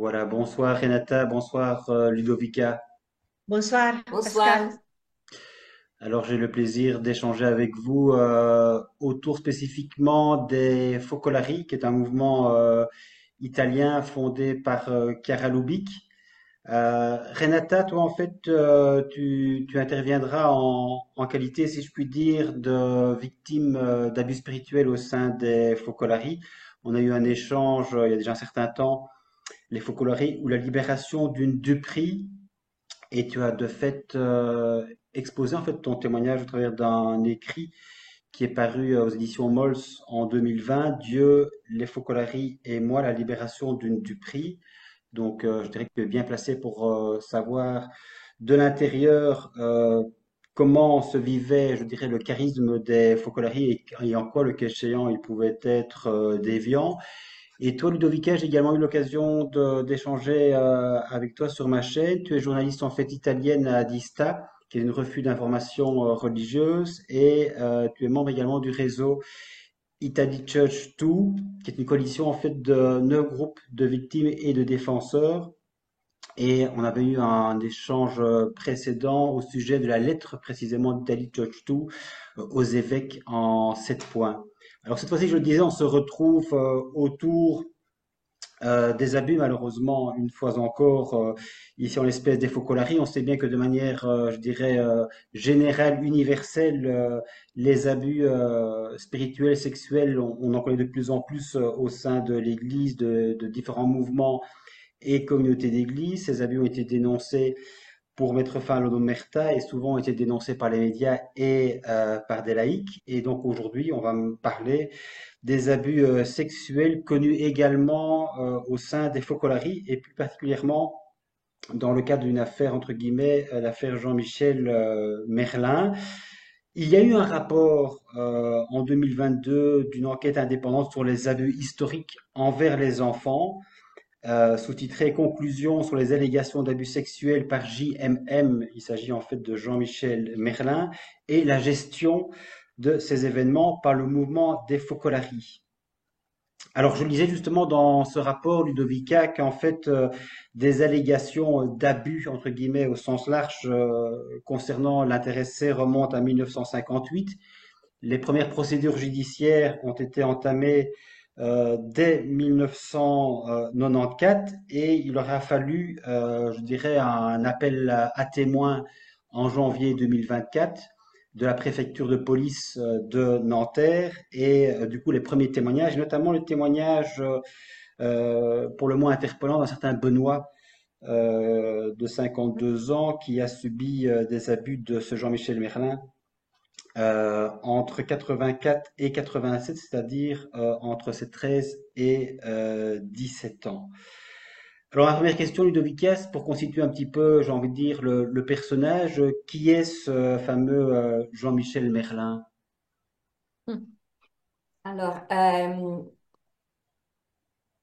Voilà, bonsoir Renata, bonsoir Ludovica. Bonsoir, Bonsoir. Pascal. Alors j'ai le plaisir d'échanger avec vous autour spécifiquement des Focolari, qui est un mouvement italien fondé par Chiara Lubich. Renata, toi en fait, tu interviendras en qualité, si je puis dire, de victime d'abus spirituels au sein des Focolari. On a eu un échange il y a déjà un certain temps, les Focolari, ou la libération d'une Dupri. Et tu as de fait exposé en fait ton témoignage au travers d'un écrit qui est paru aux éditions Mols en 2020, Dieu, les Focolari et moi, la libération d'une du prix. Donc je dirais que tu es bien placé pour savoir de l'intérieur comment se vivait, je dirais, le charisme des Focolari et en quoi le cas échéant il pouvait être déviant. Et toi, Ludovica, j'ai également eu l'occasion d'échanger avec toi sur ma chaîne. Tu es journaliste en fait italienne à Dista, qui est une revue d'information religieuse, et tu es membre également du réseau Italy Church 2, qui est une coalition en fait de 9 groupes de victimes et de défenseurs. Et on avait eu un échange précédent au sujet de la lettre précisément d'Italy Church 2 aux évêques en 7 points. Alors cette fois-ci, je le disais, on se retrouve autour des abus, malheureusement, une fois encore, ici en l'espèce des Focolari. On sait bien que de manière, je dirais, générale, universelle, les abus spirituels, sexuels, on en connaît de plus en plus au sein de l'Église, de différents mouvements et communautés d'Église. Ces abus ont été dénoncés pour mettre fin à l'omerta et souvent ont été dénoncés par les médias et par des laïcs. Et donc aujourd'hui, on va me parler des abus sexuels connus également au sein des Focolari et plus particulièrement dans le cadre d'une affaire, entre guillemets, l'affaire Jean-Michel Merlin. Il y a eu un rapport en 2022 d'une enquête indépendante sur les abus historiques envers les enfants, sous-titré Conclusion sur les allégations d'abus sexuels par JMM. Il s'agit en fait de Jean-Michel Merlin et la gestion de ces événements par le mouvement des Focolari. Alors, je lisais justement dans ce rapport, Ludovica, qu'en fait, des allégations d'abus, entre guillemets, au sens large, concernant l'intéressé remontent à 1958. Les premières procédures judiciaires ont été entamées dès 1994 et il aura fallu, je dirais, un appel à témoins en janvier 2024 de la préfecture de police de Nanterre et du coup les premiers témoignages, notamment le témoignage pour le moins interpellant d'un certain Benoît de 52 ans qui a subi des abus de ce Jean-Michel Merlin entre 84 et 87, c'est-à-dire entre ses 13 et 17 ans. Alors, la première question, Ludovikas, pour constituer un petit peu, j'ai envie de dire, le personnage, qui est ce fameux Jean-Michel Merlin? Hmm. Alors,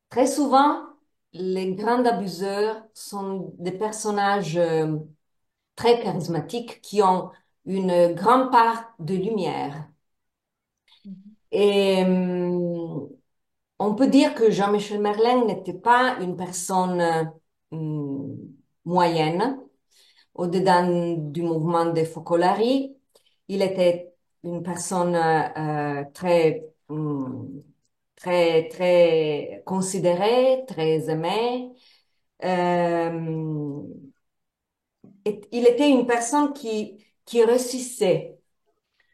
très souvent, les grands abuseurs sont des personnages très charismatiques qui ont une grande part de lumière. Et on peut dire que Jean-Michel Merlin n'était pas une personne hum, moyenne au-dedans du mouvement des Focolari. Il était une personne très considérée, très aimée. Euh, il était une personne qui réussissait,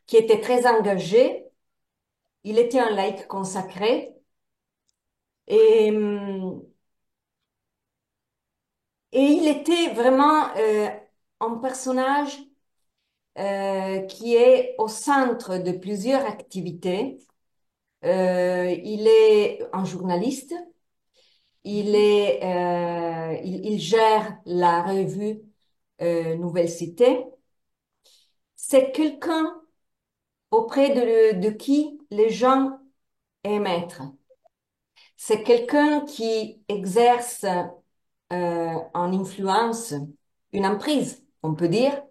qui était très engagée. Il était un laïc consacré et, et il était vraiment un personnage qui est au centre de plusieurs activités. Il est un journaliste, il gère la revue Nouvelle Cité. C'est quelqu'un auprès de qui les gens aiment être. C'est quelqu'un qui exerce en influence, une emprise, on peut dire,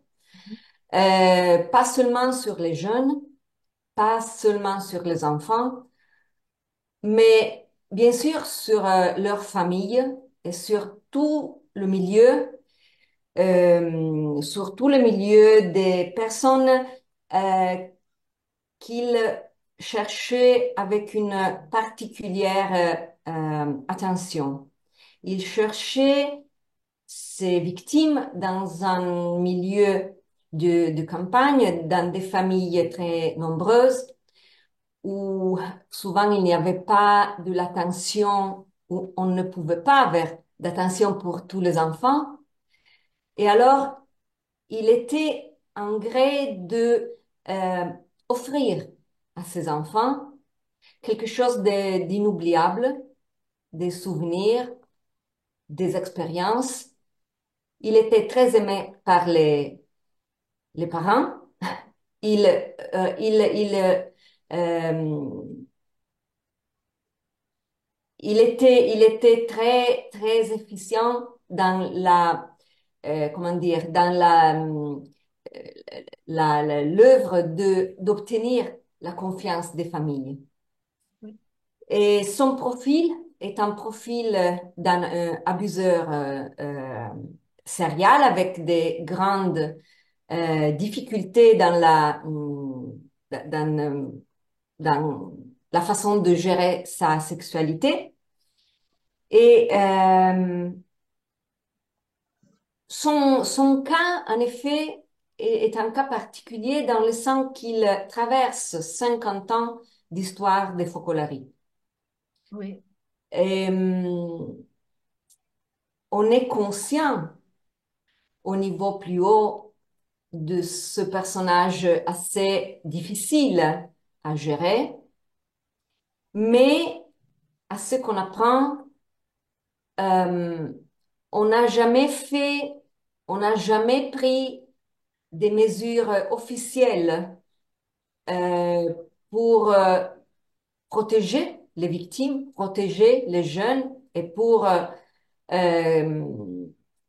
pas seulement sur les jeunes, pas seulement sur les enfants, mais bien sûr sur leur famille. et sur tout le milieu des personnes euh, qu'il cherchait avec une particulière attention. Il cherchait ses victimes dans un milieu de campagne, dans des familles très nombreuses, où souvent il n'y avait pas de l'attention, où on ne pouvait pas avoir d'attention pour tous les enfants. Et alors, il était en gré de euh, offrir à ses enfants quelque chose d'inoubliable, des souvenirs, des expériences. Il était très aimé par les parents. Il, euh, il, il, euh, il était très, très efficient dans comment dire, dans l'œuvre d'obtenir la confiance des familles. Oui. Et son profil est un profil d'un abuseur serial avec des grandes difficultés dans, dans la façon de gérer sa sexualité. Et son cas, en effet, est un cas particulier dans le sens qu'il traverse 50 ans d'histoire des focolari. Oui. Et, on est conscient au niveau plus haut de ce personnage assez difficile à gérer, mais à ce qu'on apprend, euh, on n'a jamais fait, on n'a jamais pris des mesures officielles euh, pour protéger les victimes, protéger les jeunes et pour euh,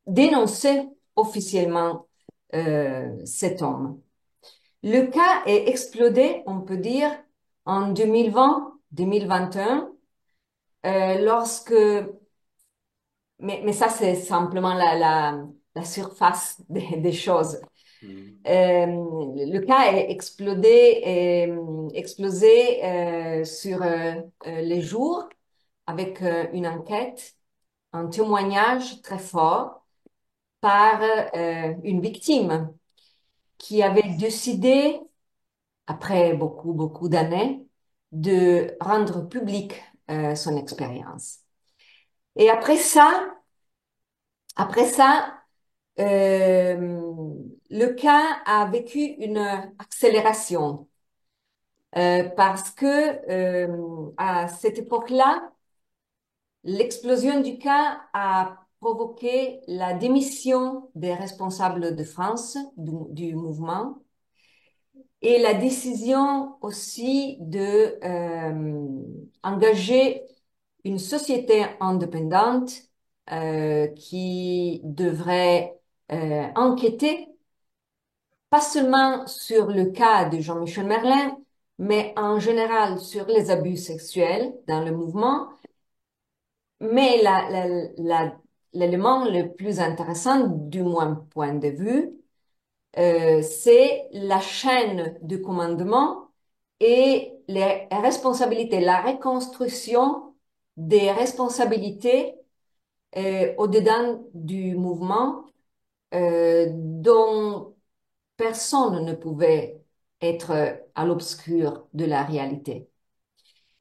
dénoncer officiellement cet homme. Le cas est explodé, on peut dire, en 2020-2021, lorsque, mais ça c'est simplement la surface des choses. Mhm. Le cas est explosé sur les jours avec une enquête, un témoignage très fort par une victime qui avait décidé, après beaucoup, beaucoup d'années, de rendre public son expérience. Et après ça, le cas a vécu une accélération parce que à cette époque-là, l'explosion du cas a provoqué la démission des responsables de France du mouvement et la décision aussi de engager une société indépendante qui devrait enquêter pas seulement sur le cas de Jean-Michel Merlin, mais en général sur les abus sexuels dans le mouvement. Mais l'élément le plus intéressant, du moins point de vue, c'est la chaîne de commandement et les responsabilités, la reconstruction des responsabilités au-dedans du mouvement dont personne ne pouvait être à l'obscur de la réalité.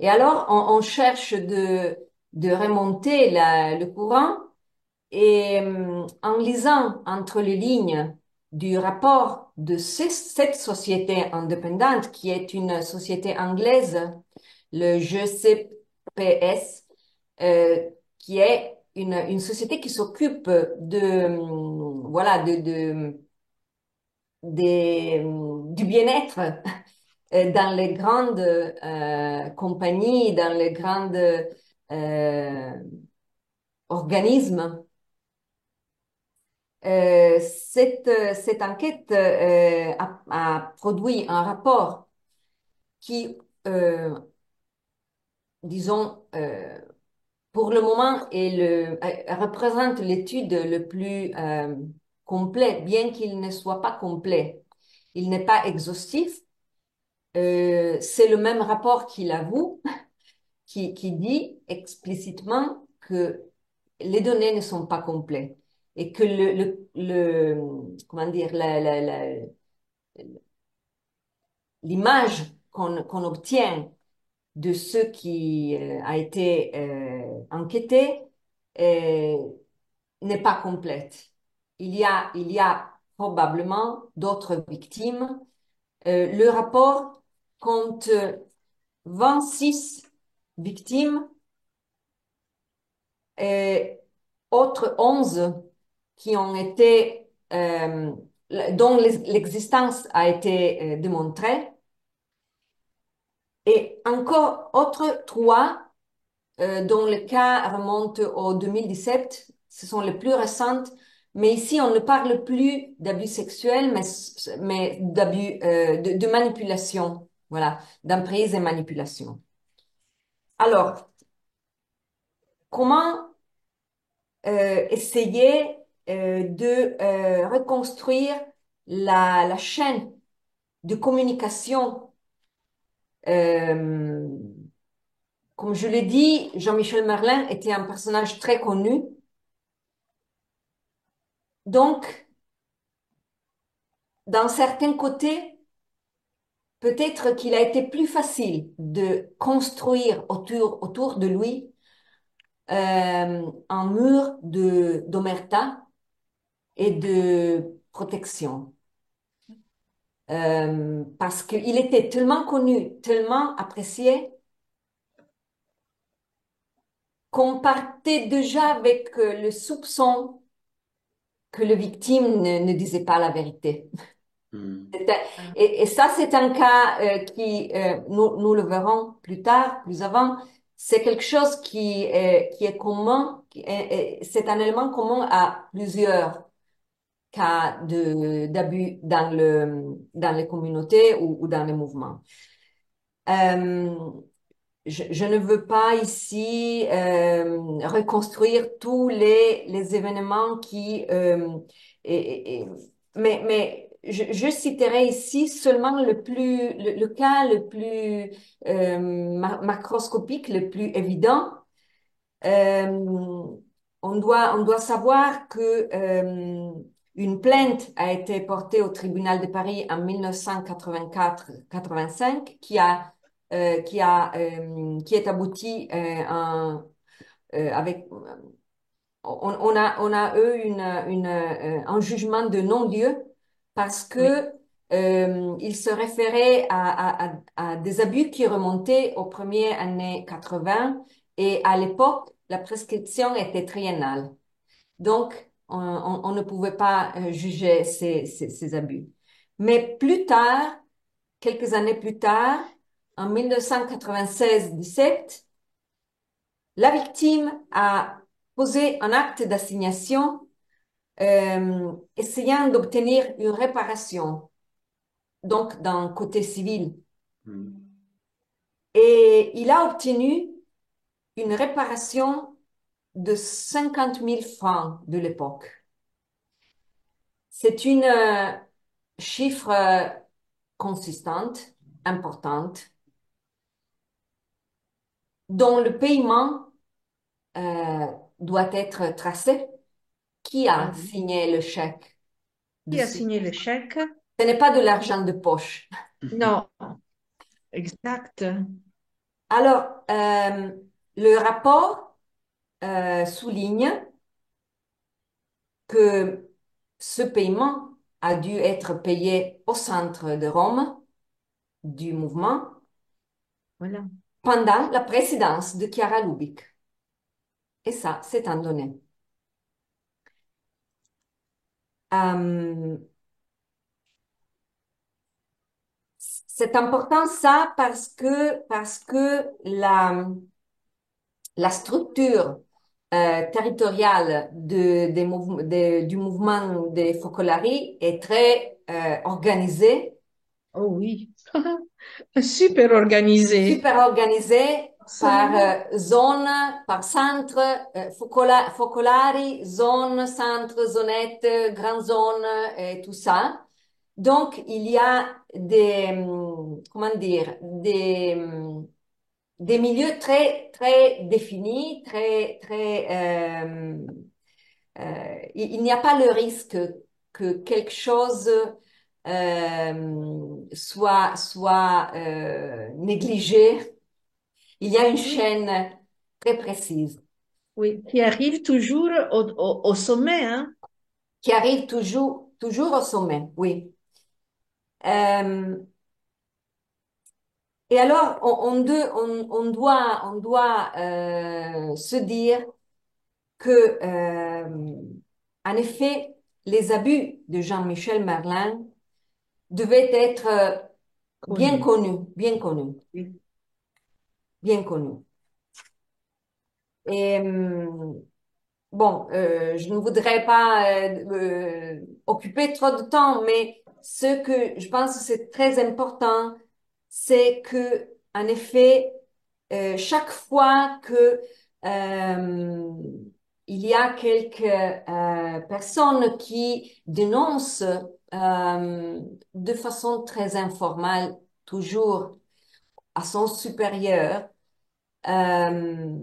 Et alors, on cherche de remonter le courant et en lisant entre les lignes du rapport de cette société indépendante, qui est une société anglaise, le GCPS, qui est une société qui s'occupe voilà, du bien-être dans les grandes compagnies, dans les grandes organismes. Cette enquête a produit un rapport qui, disons, pour le moment, représente l'étude le plus complet, bien qu'il ne soit pas complet. Il n'est pas exhaustif. C'est le même rapport qu'il avoue, qui dit explicitement que les données ne sont pas complètes et que comment dire, l'image qu'on obtient de ce qui a été enquêté euh, n'est pas complète. Il y a probablement d'autres victimes. Le rapport compte 26 victimes et autres 11 qui ont été, dont l'existence a été démontrée. Et encore autres 3 dont le cas remonte au 2017. Ce sont les plus récentes. Mais ici, on ne parle plus d'abus sexuels, mais d'abus, de manipulation. Voilà, d'emprise et manipulation. Alors, comment essayer de reconstruire la chaîne de communication. euh, Comme je l'ai dit, Jean-Michel Merlin était un personnage très connu. Donc, dans certains côtés, peut-être qu'il a été plus facile de construire autour de lui un mur d'omerta et de protection. Parce qu'il était tellement connu, tellement apprécié, qu'on partait déjà avec le soupçon que le victime ne disait pas la vérité. Hmm. Ah, Et ça, c'est un cas qui, nous le verrons plus tard, plus avant, c'est quelque chose qui est commun, c'est un élément commun à plusieurs cas d'abus dans les communautés ou dans les mouvements. Euh, je ne veux pas ici reconstruire tous les événements et- et- mais je citerai ici seulement le cas le plus macroscopique, le plus évident. Euh, on doit savoir que une plainte a été portée au tribunal de Paris en 1984-85 qui est abouti avec on a eu un jugement de non-lieu parce oui. que il se référait à des abus qui remontaient aux premières années 80 et à l'époque, la prescription était triennale. Donc, on ne pouvait pas juger ces abus. Mais plus tard, quelques années plus tard, en 1996-17, la victime a posé un acte d'assignation essayant d'obtenir une réparation, donc d'un côté civil. Hmm. Et il a obtenu une réparation de 50 000 francs de l'époque. C'est une chiffre consistante, importante, dont le paiement euh, doit être tracé. Qui Ah a oui. signé le chèque de Qui a ce... signé le chèque? Ce n'est pas de l'argent de poche. Non, exact. Alors, le rapport souligne que ce paiement a dû être payé au centre de Rome du mouvement Voilà. pendant la présidence de Chiara Lubich. Et ça, c'est un donné. Euh, c'est important ça parce que la structure territoriale du mouvement des Focolari est très organisée, Oh oui. Super organisé. super organisée par Absolument. zone, par centre, focolari, zone, centre, zonette, grande zone et tout ça. Donc, il y a comment dire, des milieux très, très définis, très, très, il n'y a pas le risque que quelque chose soit négligé. Il y a une Oui, chaîne très précise oui, qui arrive toujours au sommet, hein? qui arrive toujours au sommet, oui. Euh, et alors, on doit se dire que, en effet, les abus de Jean-Michel Merlin devaient être bien Connu. connus, bien connus, Oui. bien connus. Et bon, je ne voudrais pas occuper trop de temps, mais ce que je pense que c'est très important, c'est que, en effet, chaque fois que il y a quelques personnes qui dénoncent de façon très informelle, toujours à son supérieur, euh,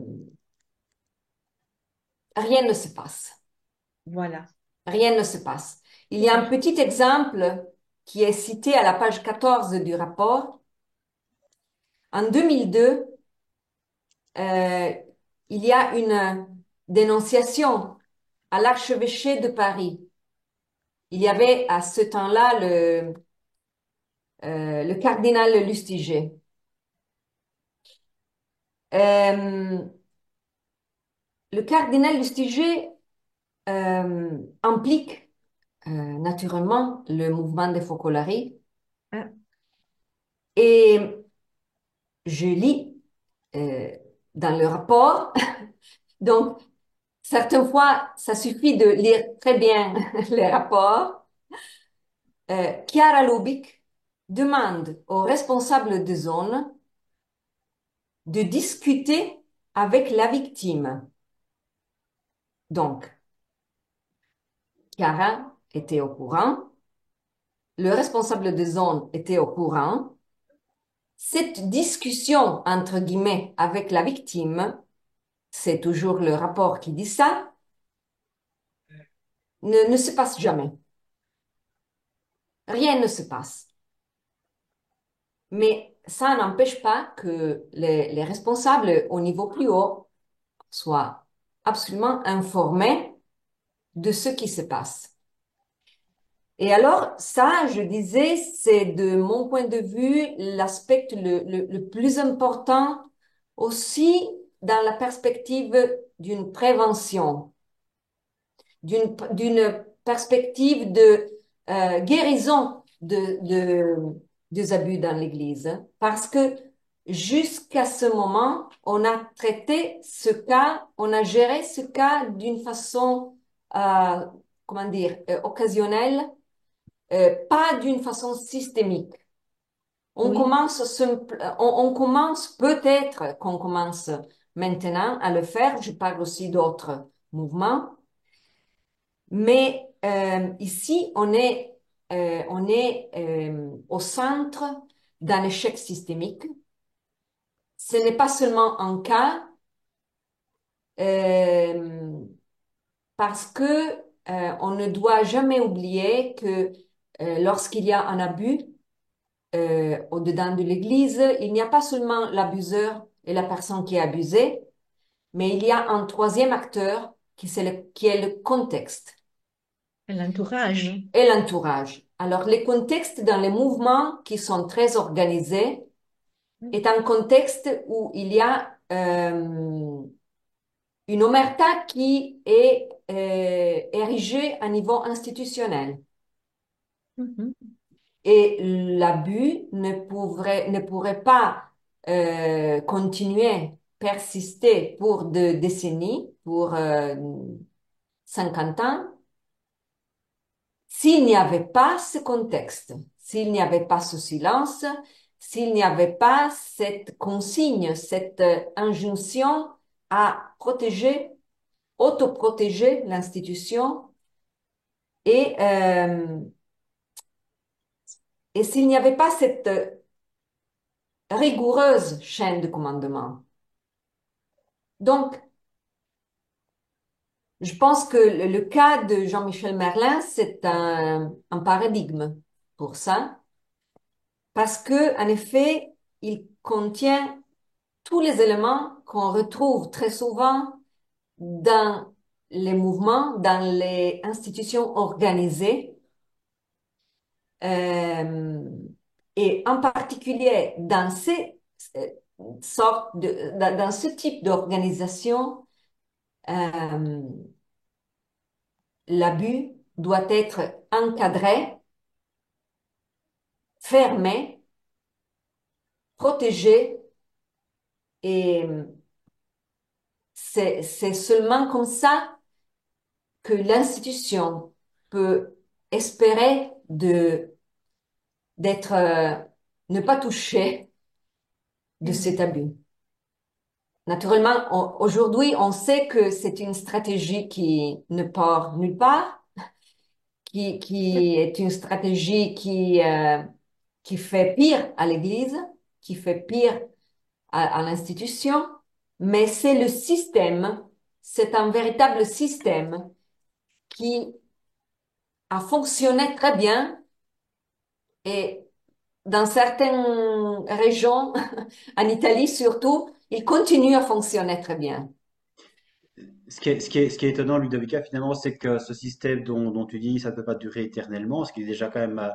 rien ne se passe. Voilà. Rien ne se passe. Il y Tout a à un fait. petit exemple qui est cité à la page 14 du rapport. En 2002, euh, il y a une dénonciation à l'archevêché de Paris. Il y avait à ce temps-là le cardinal Lustiger. Euh, le cardinal Lustiger implique naturellement le mouvement des Focolari Ah, et je lis euh, dans le rapport. Donc, certaines fois, ça suffit de lire très bien les rapports. Chiara Lubick demande aux responsables de zone de discuter avec la victime. Donc, Chiara était au courant, le responsable de zone était au courant. Cette discussion, entre guillemets, avec la victime, c'est toujours le rapport qui dit ça, ne se passe jamais. Rien ne se passe. Mais ça n'empêche pas que les responsables au niveau plus haut soient absolument informés de ce qui se passe. Et alors, ça, je disais, c'est de mon point de vue l'aspect le plus important aussi dans la perspective d'une prévention, d'une perspective de guérison des abus dans l'Église. Parce que jusqu'à ce moment, on a traité ce cas, on a géré ce cas d'une façon, euh, comment dire, occasionnelle, pas d'une façon systémique. oui. On commence peut-être qu'on commence maintenant à le faire. Je parle aussi d'autres mouvements. Mais ici, on est au centre d'un échec systémique. Ce n'est pas seulement un cas euh, parce que on ne doit jamais oublier que lorsqu'il y a un abus au-dedans de l'Église, il n'y a pas seulement l'abuseur et la personne qui est abusée, mais il y a un troisième acteur qui est le contexte L'entourage. et l'entourage. Alors, les contextes dans les mouvements qui sont très organisés est un contexte où il y a une omerta qui est érigée à niveau institutionnel. Mhm. Et l'abus ne pourrait pas continuer, persister pour des décennies, pour 50 ans, s'il n'y avait pas ce contexte, s'il n'y avait pas ce silence s'il n'y avait pas cette consigne, cette injonction à protéger, autoprotéger l'institution et, et s'il n'y avait pas cette rigoureuse chaîne de commandement. Donc, je pense que le cas de Jean-Michel Merlin, c'est un paradigme pour ça, parce que, en effet, il contient tous les éléments qu'on retrouve très souvent dans les mouvements, dans les institutions organisées, euh, et en particulier dans ces sortes dans ce type d'organisation, euh, l'abus doit être encadré, fermé, protégé, et c'est seulement comme ça que l'institution peut espérer d'être, ne pas toucher de cet abus. Naturellement, aujourd'hui, on sait que c'est une stratégie qui ne part nulle part, qui est une stratégie qui fait pire à l'Église, qui fait pire à l'institution, mais c'est le système, c'est un véritable système qui a fonctionné très bien et dans certaines régions, en Italie surtout, il continue à fonctionner très bien. Ce qui est étonnant, Ludovica, finalement, c'est que ce système dont tu dis ça ne peut pas durer éternellement, ce qui est déjà quand même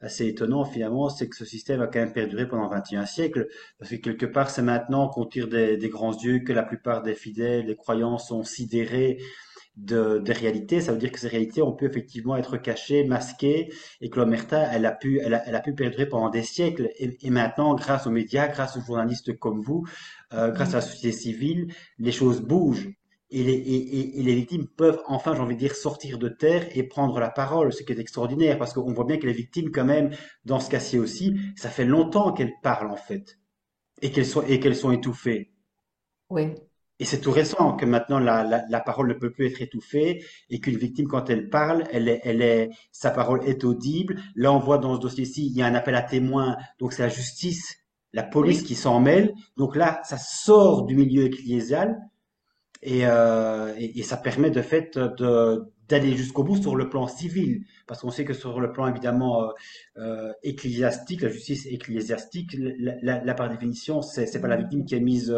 assez étonnant, finalement, c'est que ce système a quand même perduré pendant 21 siècles, parce que quelque part, c'est maintenant qu'on tire des grands yeux que la plupart des fidèles, des croyants sont sidérés de réalités. Ça veut dire que ces réalités ont pu effectivement être cachées, masquées, et que l'omerta, elle a pu perdurer pendant des siècles. Et maintenant, grâce aux médias, grâce aux journalistes comme vous, grâce à la société civile, les choses bougent. Et les victimes peuvent enfin, j'ai envie de dire, sortir de terre et prendre la parole, ce qui est extraordinaire, parce qu'on voit bien que les victimes, quand même, dans ce cas-ci aussi, ça fait longtemps qu'elles parlent, en fait, et qu'elles sont étouffées. Oui, Et c'est tout récent que maintenant la parole ne peut plus être étouffée et qu'une victime, quand elle parle, sa parole est audible. Là, on voit dans ce dossier-ci, il y a un appel à témoins, donc c'est la justice, la police oui. qui s'en mêle. Donc là, ça sort du milieu ecclésial et ça permet de fait d'aller jusqu'au bout sur le plan civil, parce qu'on sait que sur le plan évidemment ecclésiastique, la justice ecclésiastique, par définition, c'est pas la victime qui est mise,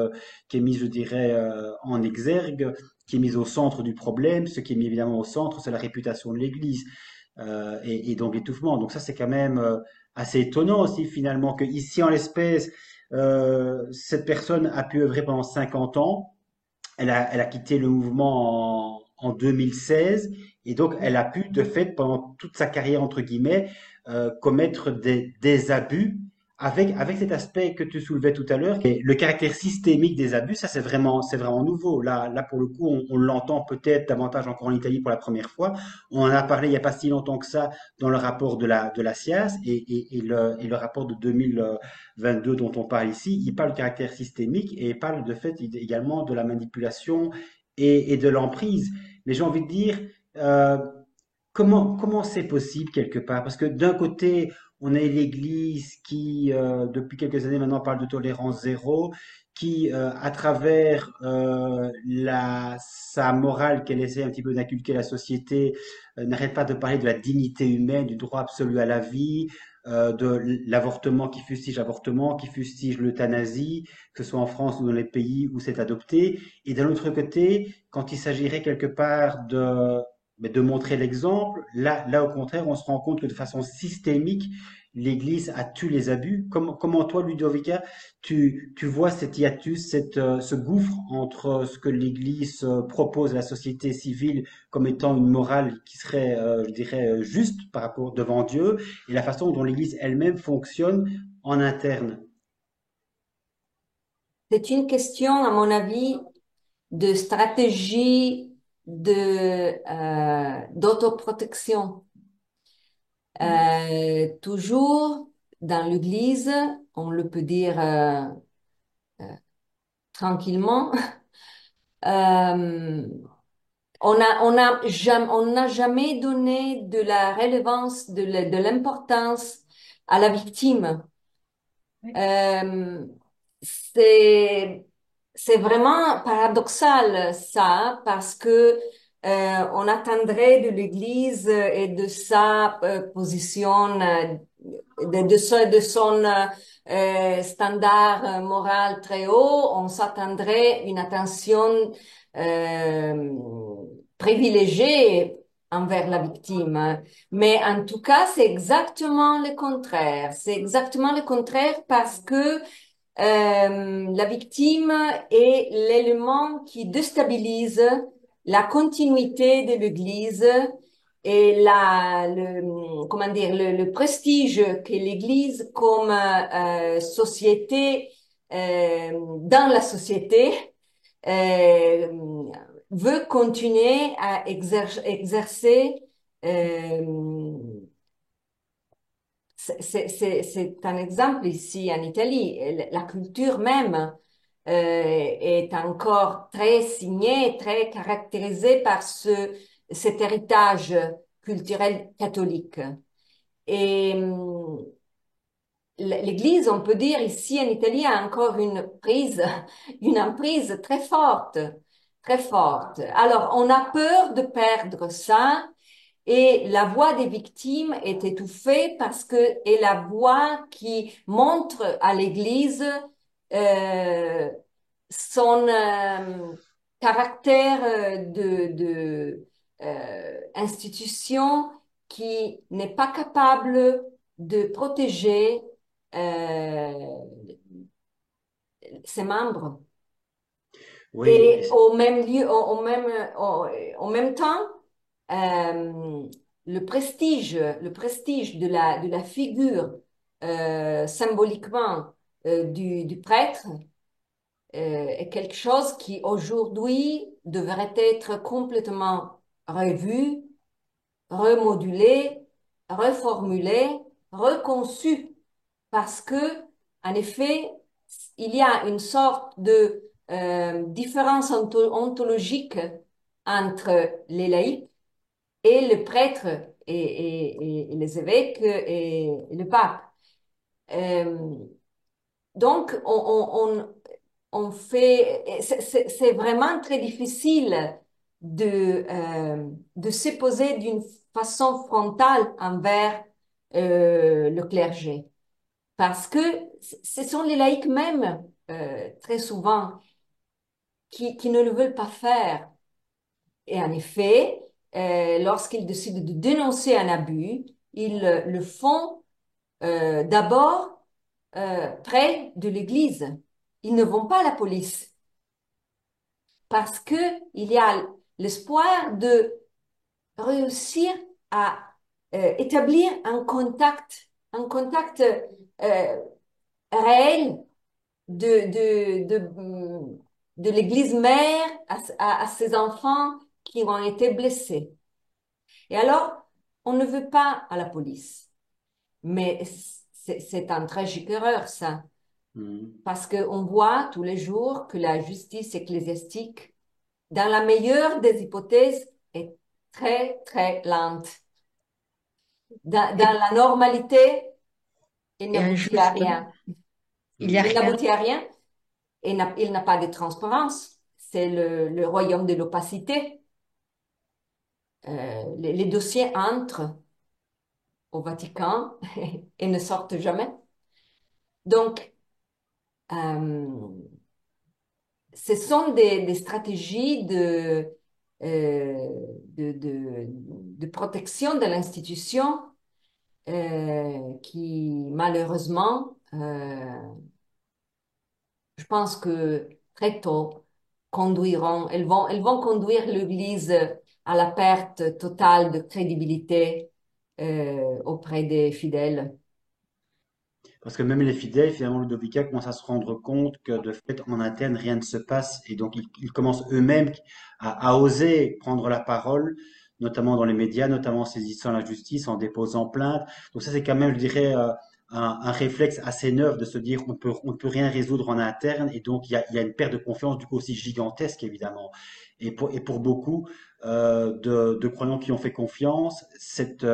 je dirais, en exergue, qui est mise au centre du problème. Ce qui est mis évidemment au centre, c'est la réputation de l'Église et donc l'étouffement. Donc ça, c'est quand même assez étonnant aussi finalement que ici en l'espèce, cette personne a pu œuvrer pendant 50 ans. Elle a quitté le mouvement en 2016 et donc elle a pu, de fait, pendant toute sa carrière, entre guillemets, commettre des abus avec cet aspect que tu soulevais tout à l'heure, qui est le caractère systémique des abus. Ça, c'est vraiment nouveau. Là, pour le coup, on l'entend peut-être davantage encore en Italie pour la première fois. On en a parlé il n'y a pas si longtemps que ça dans le rapport de la SIAZ et le rapport de 2022 dont on parle ici. Il parle de caractère systémique et il parle de fait également de la manipulation et de l'emprise. Mais j'ai envie de dire, euh, comment c'est possible quelque part? Parce que d'un côté, on a l'Église qui, depuis quelques années maintenant, parle de tolérance zéro, qui, à travers sa morale qu'elle essaie un petit peu d'inculquer à la société, n'arrête pas de parler de la dignité humaine, du droit absolu à la vie, de l'avortement, qui fustige l'euthanasie, que ce soit en France ou dans les pays où c'est adopté. Et d'un autre côté, quand il s'agirait quelque part de montrer l'exemple. Là, au contraire, on se rend compte que de façon systémique, l'Église a tué les abus. Comment toi, Ludovica, tu vois cet hiatus, ce gouffre entre ce que l'Église propose à la société civile comme étant une morale qui serait, je dirais, juste par rapport devant Dieu, et la façon dont l'Église elle-même fonctionne en interne. C'est une question, à mon avis, de stratégie d'autoprotection. Toujours dans l'Église, on le peut dire tranquillement. Euh, on n'a jamais donné de la relevance, de l'importance à la victime. Oui. Euh, c'est, c'est vraiment paradoxal ça, parce que on attendrait de l'Église et de sa position, de son standard moral très haut, on s'attendrait une attention euh, privilégiée envers la victime. Mais en tout cas, c'est exactement le contraire. C'est exactement le contraire parce que la victime est l'élément qui déstabilise la continuité de l'Église et comment dire, le prestige que l'Église comme société dans la société euh, veut continuer à exercer. euh, c'est un exemple ici en Italie. La culture même est encore très signée, très caractérisée par cet héritage culturel catholique. Et l'Église, on peut dire ici en Italie, a encore une prise, une emprise très forte, très forte. Alors, on a peur de perdre ça et la voix des victimes est étouffée parce que est la voix qui montre à l'Église euh, son caractère de institution qui n'est pas capable de protéger euh, ses membres. Oui, Et au même lieu, au même temps, euh, le prestige de la figure symboliquement du prêtre est quelque chose qui aujourd'hui devrait être complètement revu, remodulé, reformulé, reconçu, parce que, en effet, il y a une sorte de différence ontologique entre les laïcs et le prêtre et les évêques et le pape. Euh, donc, on fait, c'est vraiment très difficile de se poser d'une façon frontale envers le clergé. Parce que ce sont les laïcs même, très souvent, qui ne le veulent pas faire. Et en effet, lorsqu'ils décident de dénoncer un abus, ils le font d'abord près de l'Église. Ils ne vont pas à la police parce que il y a l'espoir de réussir à établir un contact réel de l'Église mère à ses enfants qui ont été blessés. Et alors, on ne veut pas à la police. Mais c'est un tragique erreur, ça. mm. Parce qu'on voit tous les jours que la justice ecclésiastique, dans la meilleure des hypothèses, est très, très lente. Dans Et, la normalité, il et n'aboutit à injuste. rien. Il n'y a Il rien. n'aboutit à rien et il n'a pas de transparence. C'est le royaume de l'opacité. Les dossiers entrent au Vatican et ne sortent jamais. Donc, euh, ce sont des stratégies de protection de l'institution qui, malheureusement, je pense que très tôt, elles vont conduire l'Église à la perte totale de crédibilité auprès des fidèles. Parce que même les fidèles, finalement, Ludovica commence à se rendre compte que de fait, en interne, rien ne se passe. Et donc, ils commencent eux-mêmes à oser prendre la parole, notamment dans les médias, notamment en saisissant la justice, en déposant plainte. Donc ça, c'est quand même, je dirais, un réflexe assez neuf de se dire on ne peut rien résoudre en interne et donc il y a une perte de confiance du coup aussi gigantesque évidemment. Et pour beaucoup de croyants qui ont fait confiance, cette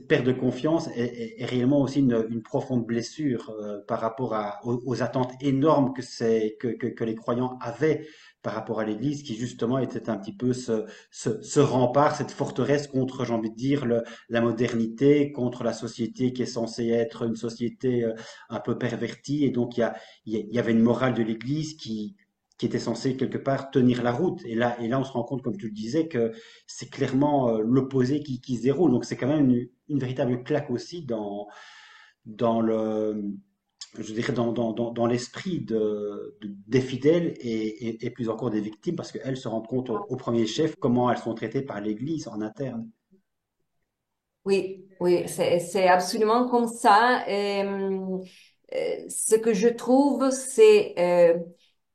perte de confiance est réellement aussi une profonde blessure par rapport aux attentes énormes que les croyants avaient par rapport à l'Église, qui justement était un petit peu ce rempart, cette forteresse contre, j'ai envie de dire, la modernité, contre la société qui est censée être une société un peu pervertie. Et donc il y avait une morale de l'Église qui était censée quelque part tenir la route. Et là, on se rend compte, comme tu le disais, que c'est clairement l'opposé qui se déroule. Donc c'est quand même une véritable claque aussi dans le, je dirais, dans l'esprit des fidèles et plus encore des victimes, parce qu'elles se rendent compte au premier chef comment elles sont traitées par l'Église en interne. Oui, oui, c'est absolument comme ça. Ce que je trouve, c'est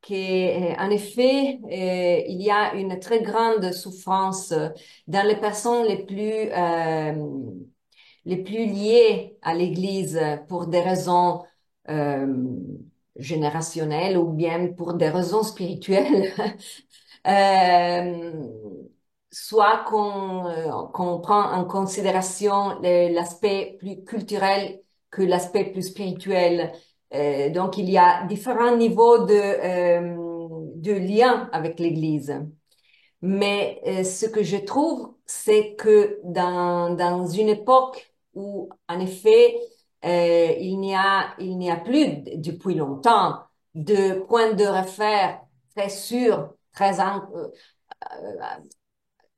qu'en effet, il y a une très grande souffrance dans les personnes les plus liées à l'Église pour des raisons euh, générationnelles ou bien pour des raisons spirituelles. Euh, Soit qu'on prend en considération l'aspect plus culturel que l'aspect plus spirituel. Donc, il y a différents niveaux de lien avec l'Église. Mais ce que je trouve, c'est que dans une époque où, en effet, il n'y a plus, depuis longtemps, de points de repère très sûrs,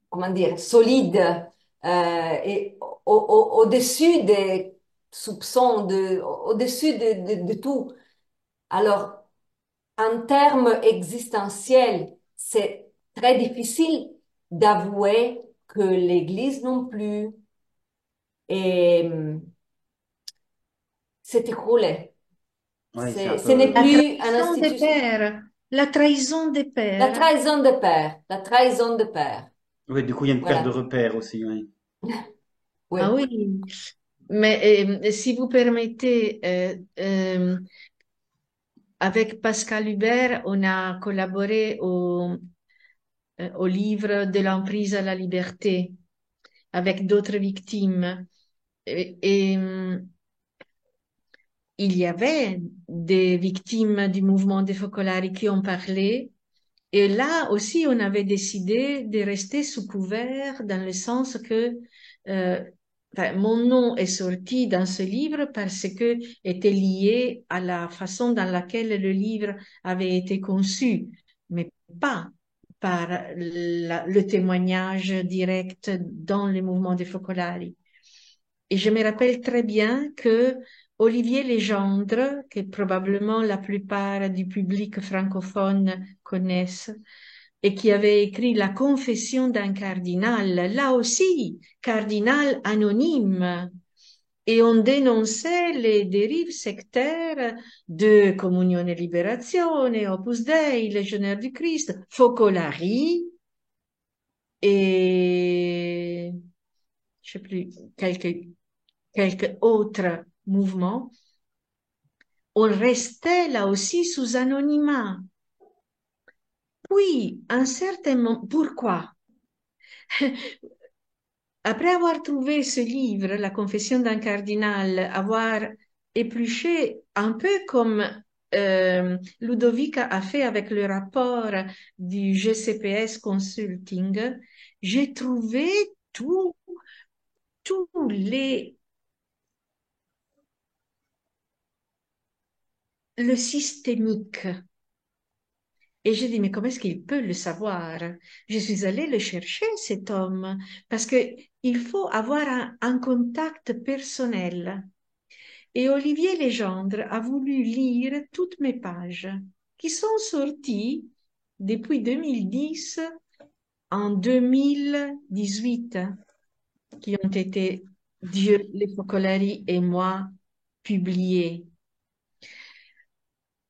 comment dire, solide et au-dessus des soupçons, au-dessus de tout. Alors, en termes existentiels, c'est très difficile d'avouer que l'Église non plus est, s'est écroulée. Oui, c'est un Ce n'est peu. La plus une trahison des institution. pères, la trahison des La pères. trahison de père, la trahison de père. Oui, du coup, il y a une perte de Voilà. repère aussi. Oui. Ah Oui. oui, mais si vous permettez, avec Pascal Hubert, on a collaboré au livre de l'emprise à la liberté avec d'autres victimes. Et il y avait des victimes du mouvement des Focolari qui ont parlé. Et là aussi, on avait décidé de rester sous couvert dans le sens que enfin, mon nom est sorti dans ce livre parce que était lié à la façon dans laquelle le livre avait été conçu, mais pas par le témoignage direct dans le mouvement des Focolari. Et je me rappelle très bien que Olivier Legendre, que probablement la plupart du public francophone connaissent, et qui avait écrit La confession d'un cardinal, là aussi, cardinal anonyme. Et on dénonçait les dérives sectaires de Comunione e Liberazione, Opus Dei, Légionnaire du Christ, Focolari et je sais plus, quelques autres mouvements. On restait là aussi sous anonymat. Puis, un certain moment, pourquoi? Après avoir trouvé ce livre, La confession d'un cardinal, avoir épluché un peu comme Ludovica a fait avec le rapport du GCPS Consulting, j'ai trouvé tous le systémique. Et j'ai dit, mais comment est-ce qu'il peut le savoir? Je suis allée le chercher, cet homme, parce que il faut avoir un contact personnel. Et Olivier Legendre a voulu lire toutes mes pages qui sont sorties depuis 2010 en 2018, qui ont été Dieu, les Focolari et moi publiées.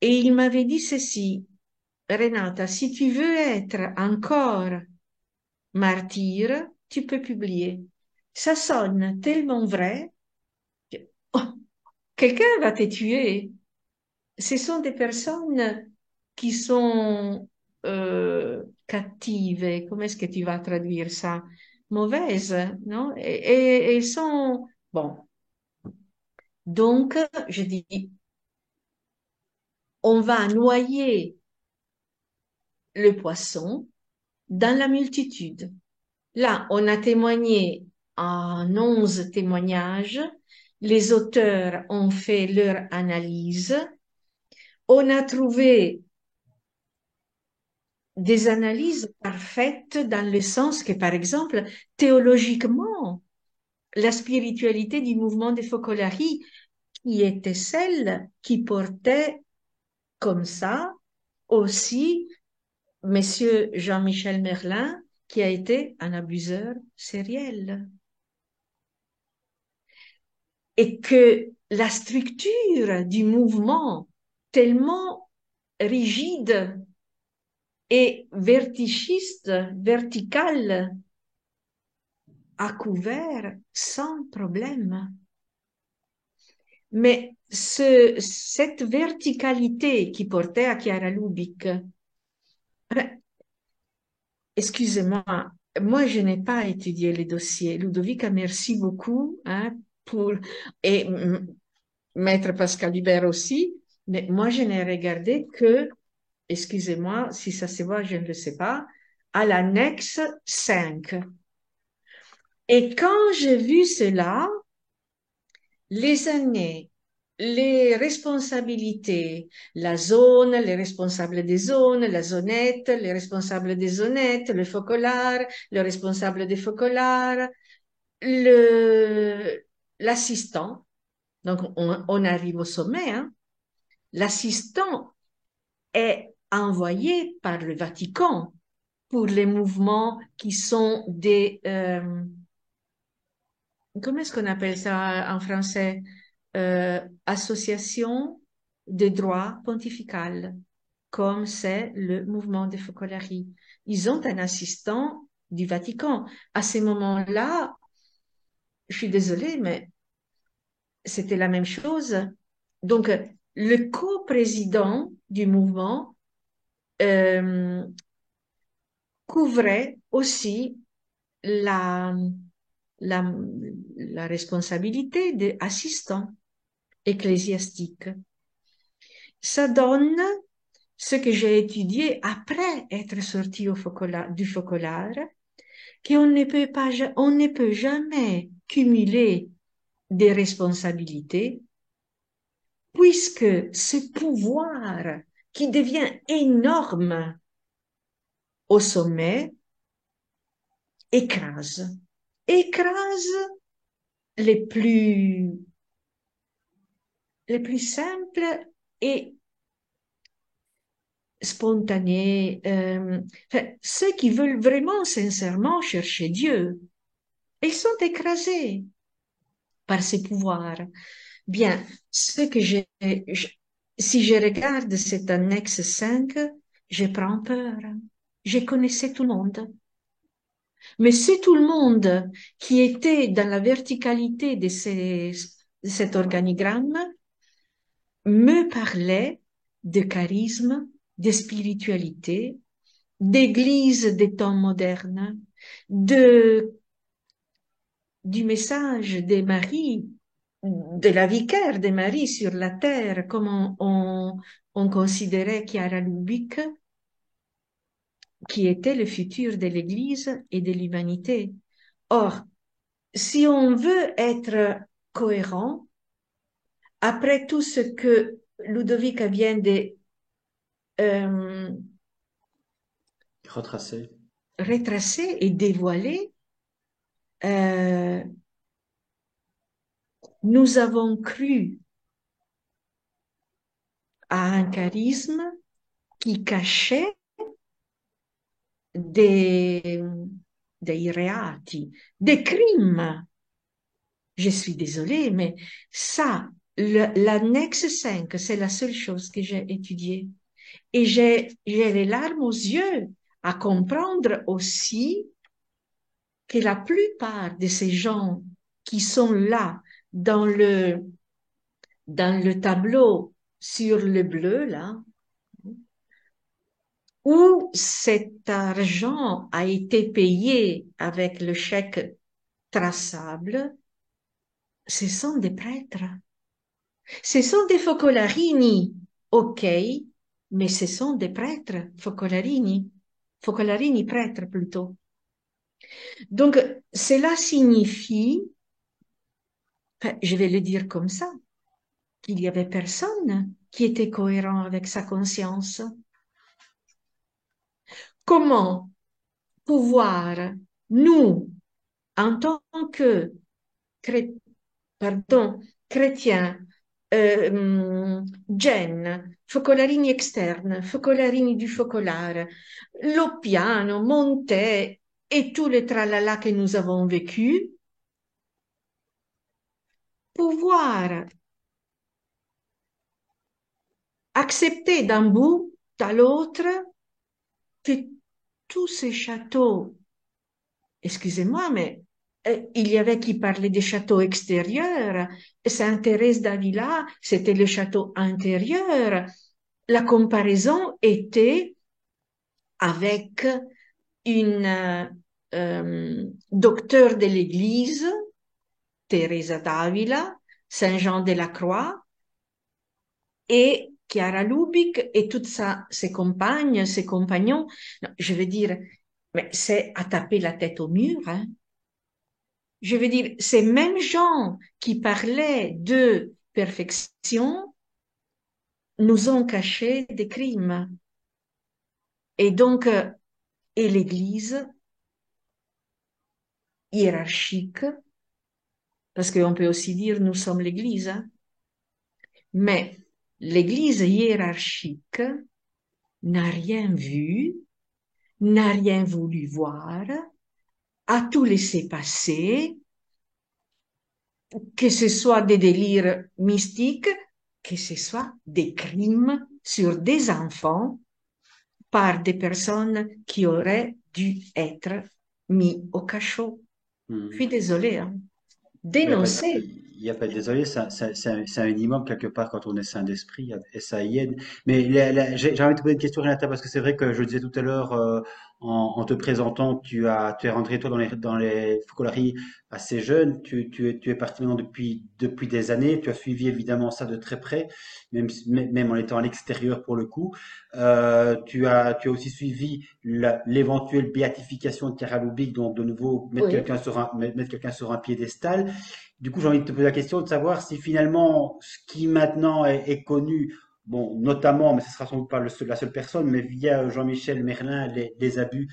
Et il m'avait dit ceci, Renata, si tu veux être encore martyr, tu peux publier. Ça sonne tellement vrai. Que- oh, quelqu'un va te tuer. Ce sont des personnes qui sont cattives. Comment est-ce que tu vas traduire ça? Mauvaises, non? Et elles sont... Bon, donc, je dis, on va noyer le poisson dans la multitude. Là, on a témoigné en 11 témoignages. Les auteurs ont fait leur analyse. On a trouvé des analyses parfaites dans le sens que, par exemple, théologiquement, la spiritualité du mouvement des Focolari, qui était celle qui portait comme ça aussi Monsieur Jean-Michel Merlin, qui a été un abuseur sériel. Et que la structure du mouvement, tellement rigide et vertigiste, verticale, a couvert sans problème. Mais cette verticalité qui portait à Chiara Lubic, excusez-moi, moi je n'ai pas étudié les dossiers. Ludovica, merci beaucoup hein, pour et Maître Pascal Hubert aussi, mais moi je n'ai regardé que, excusez-moi si ça se voit, je ne le sais pas, à l'annexe 5. Et quand j'ai vu cela, les années, les responsabilités, la zone, les responsables des zones, la zonette, les responsables des zonettes, le focolare, le responsable des focolars, l'assistant. Donc, on arrive au sommet. Hein. L'assistant est envoyé par le Vatican pour les mouvements qui sont des... comment est-ce qu'on appelle ça en français? Association de droit pontifical, comme c'est le mouvement des Focolari. Ils ont un assistant du Vatican. À ce moment-là, je suis désolée, mais c'était la même chose. Donc, le coprésident du mouvement euh, couvrait aussi la, la, la responsabilité d'assistant ecclésiastique. Ça donne ce que j'ai étudié après être sorti du focolare, qu'on ne peut pas, on ne peut jamais cumuler des responsabilités, puisque ce pouvoir qui devient énorme au sommet écrase les les plus simples et spontanés, enfin, ceux qui veulent vraiment sincèrement chercher Dieu. Ils sont écrasés par ces pouvoirs. Bien, ce que si je regarde cette annexe 5, je prends peur. Je connaissais tout le monde. Mais c'est tout le monde qui était dans la verticalité de cet organigramme me parlait de charisme, de spiritualité, d'église des temps modernes, du message des maris, de la vicaire des maris sur la terre, comme on considérait Chiara Lubic, qui était le futur de l'Église et de l'humanité. Or, si on veut être cohérent, après tout ce que Ludovica vient de euh, Retracé. retracer et dévoiler, euh, nous avons cru à un charisme qui cachait dei, dei reati, des crimes. Je suis désolée, mais ça, l'annexe 5, c'est la seule chose que j'ai étudiée. Et j'ai les larmes aux yeux à comprendre aussi que la plupart de ces gens qui sont là dans dans le tableau sur le bleu, là, où cet argent a été payé avec le chèque traçable, ce sont des prêtres. Ce sont des focolarini, ok, mais ce sont des prêtres, focolarini prêtres plutôt. Donc, cela signifie, enfin, je vais le dire comme ça, qu'il y avait personne qui était cohérent avec sa conscience. Comment pouvoir, nous, en tant que cré- pardon, chrétiens, Gen, focolarini externes, focolarini du focolare, Loppiano, Montet et tous les tralala que nous avons vécu, pouvoir accepter d'un bout à l'autre que tous ces châteaux, excusez-moi, mais il y avait qui parlait des châteaux extérieurs. Sainte-Thérèse d'Avila, c'était le château intérieur. La comparaison était avec une docteur de l'Église, Teresa d'Avila, Saint-Jean de la Croix, et Chiara Lubic et toutes ses compagnes, ses compagnons. Non, je veux dire, mais c'est à taper la tête au mur, hein. Je veux dire, ces mêmes gens qui parlaient de perfection nous ont caché des crimes. Et donc, et l'Église hiérarchique, parce qu'on peut aussi dire nous sommes l'Église, hein, mais l'Église hiérarchique n'a rien vu, n'a rien voulu voir, a tout laissé passer, que ce soit des délires mystiques, que ce soit des crimes sur des enfants par des personnes qui auraient dû être mis au cachot. Je Mhm. suis désolée, hein. Mais Dénoncer. il y a pas désolé, c'est un minimum quelque part quand on est saint d'esprit et ça y aide. Mais j'ai envie de te poser une question, Renata, parce que c'est vrai que je le disais tout à l'heure en te présentant, tu es rentré toi dans les focolari assez jeune. Tu es parti maintenant depuis des années. Tu as suivi évidemment ça de très près, même en étant à l'extérieur pour le coup. Tu as aussi suivi l'éventuelle béatification de Chiara Lubich, donc de nouveau Oui. mettre quelqu'un sur un piédestal. Du coup, j'ai envie de te poser la question de savoir si finalement ce qui maintenant est connu, bon, notamment, mais ce sera sans doute pas la seule personne, mais via Jean-Michel Merlin, les abus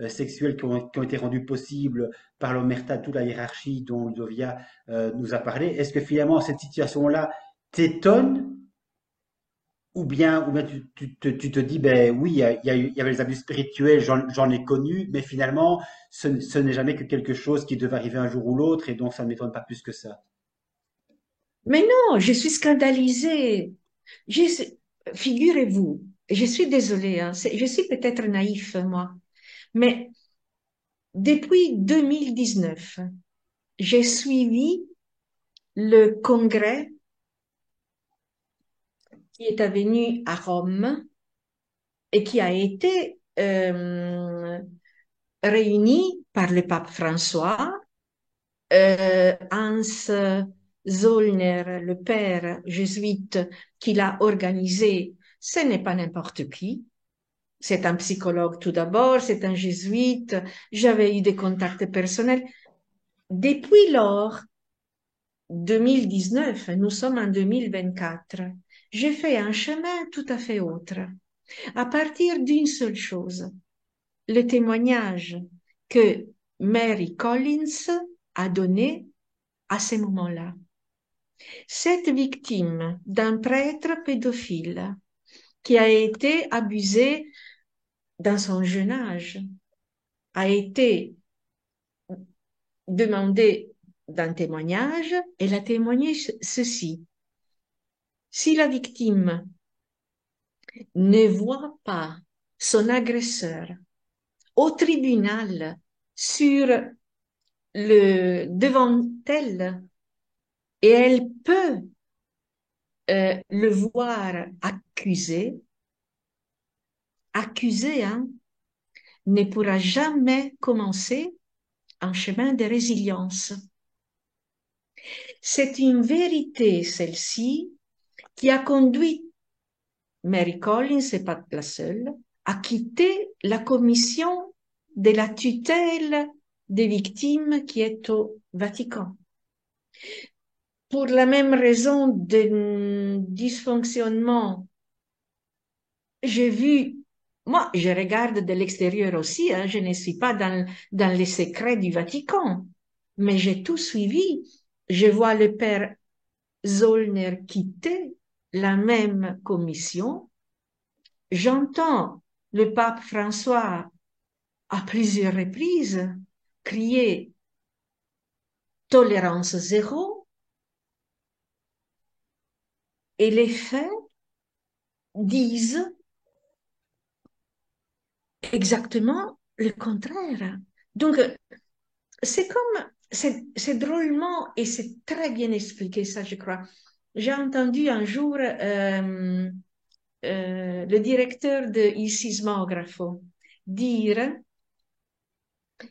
sexuels qui ont été rendus possibles par l'omerta, toute la hiérarchie dont Ludovia nous a parlé, est-ce que finalement cette situation-là t'étonne ou bien tu te dis, ben oui, il y avait les abus spirituels, j'en ai connu, mais finalement, ce n'est jamais que quelque chose qui devait arriver un jour ou l'autre, et donc ça ne m'étonne pas plus que ça. Mais non, je suis scandalisée. Je- Figurez-vous, je suis désolée, hein, je suis peut-être naïf, moi, mais depuis 2019, j'ai suivi le congrès qui est venu à Rome et qui a été réuni par le pape François, Hans Zollner, le père jésuite qui l'a organisé. Ce n'est pas n'importe qui. C'est un psychologue tout d'abord, c'est un jésuite. J'avais eu des contacts personnels. Depuis lors, 2019, nous sommes en 2024. J'ai fait un chemin tout à fait autre, à partir d'une seule chose, le témoignage que Mary Collins a donné à ce moment-là. Cette victime d'un prêtre pédophile qui a été abusé dans son jeune âge a été demandé d'un témoignage. Elle a témoigné ceci. Si la victime ne voit pas son agresseur au tribunal sur devant elle, et elle peut le voir accusé, hein, ne pourra jamais commencer un chemin de résilience. C'est une vérité, celle-ci, qui a conduit Mary Collins, c'est pas la seule, à quitter la commission de la tutelle des victimes qui est au Vatican. Pour la même raison de dysfonctionnement, j'ai vu, moi, je regarde de l'extérieur aussi, hein, je ne suis pas dans les secrets du Vatican, mais j'ai tout suivi. Je vois le père Zollner quitter la même commission. J'entends le pape François à plusieurs reprises crier tolérance zéro et les faits disent exactement le contraire. Donc, c'est drôlement et c'est très bien expliqué ça, je crois. J'ai entendu un jour le directeur de Il Sismografo dire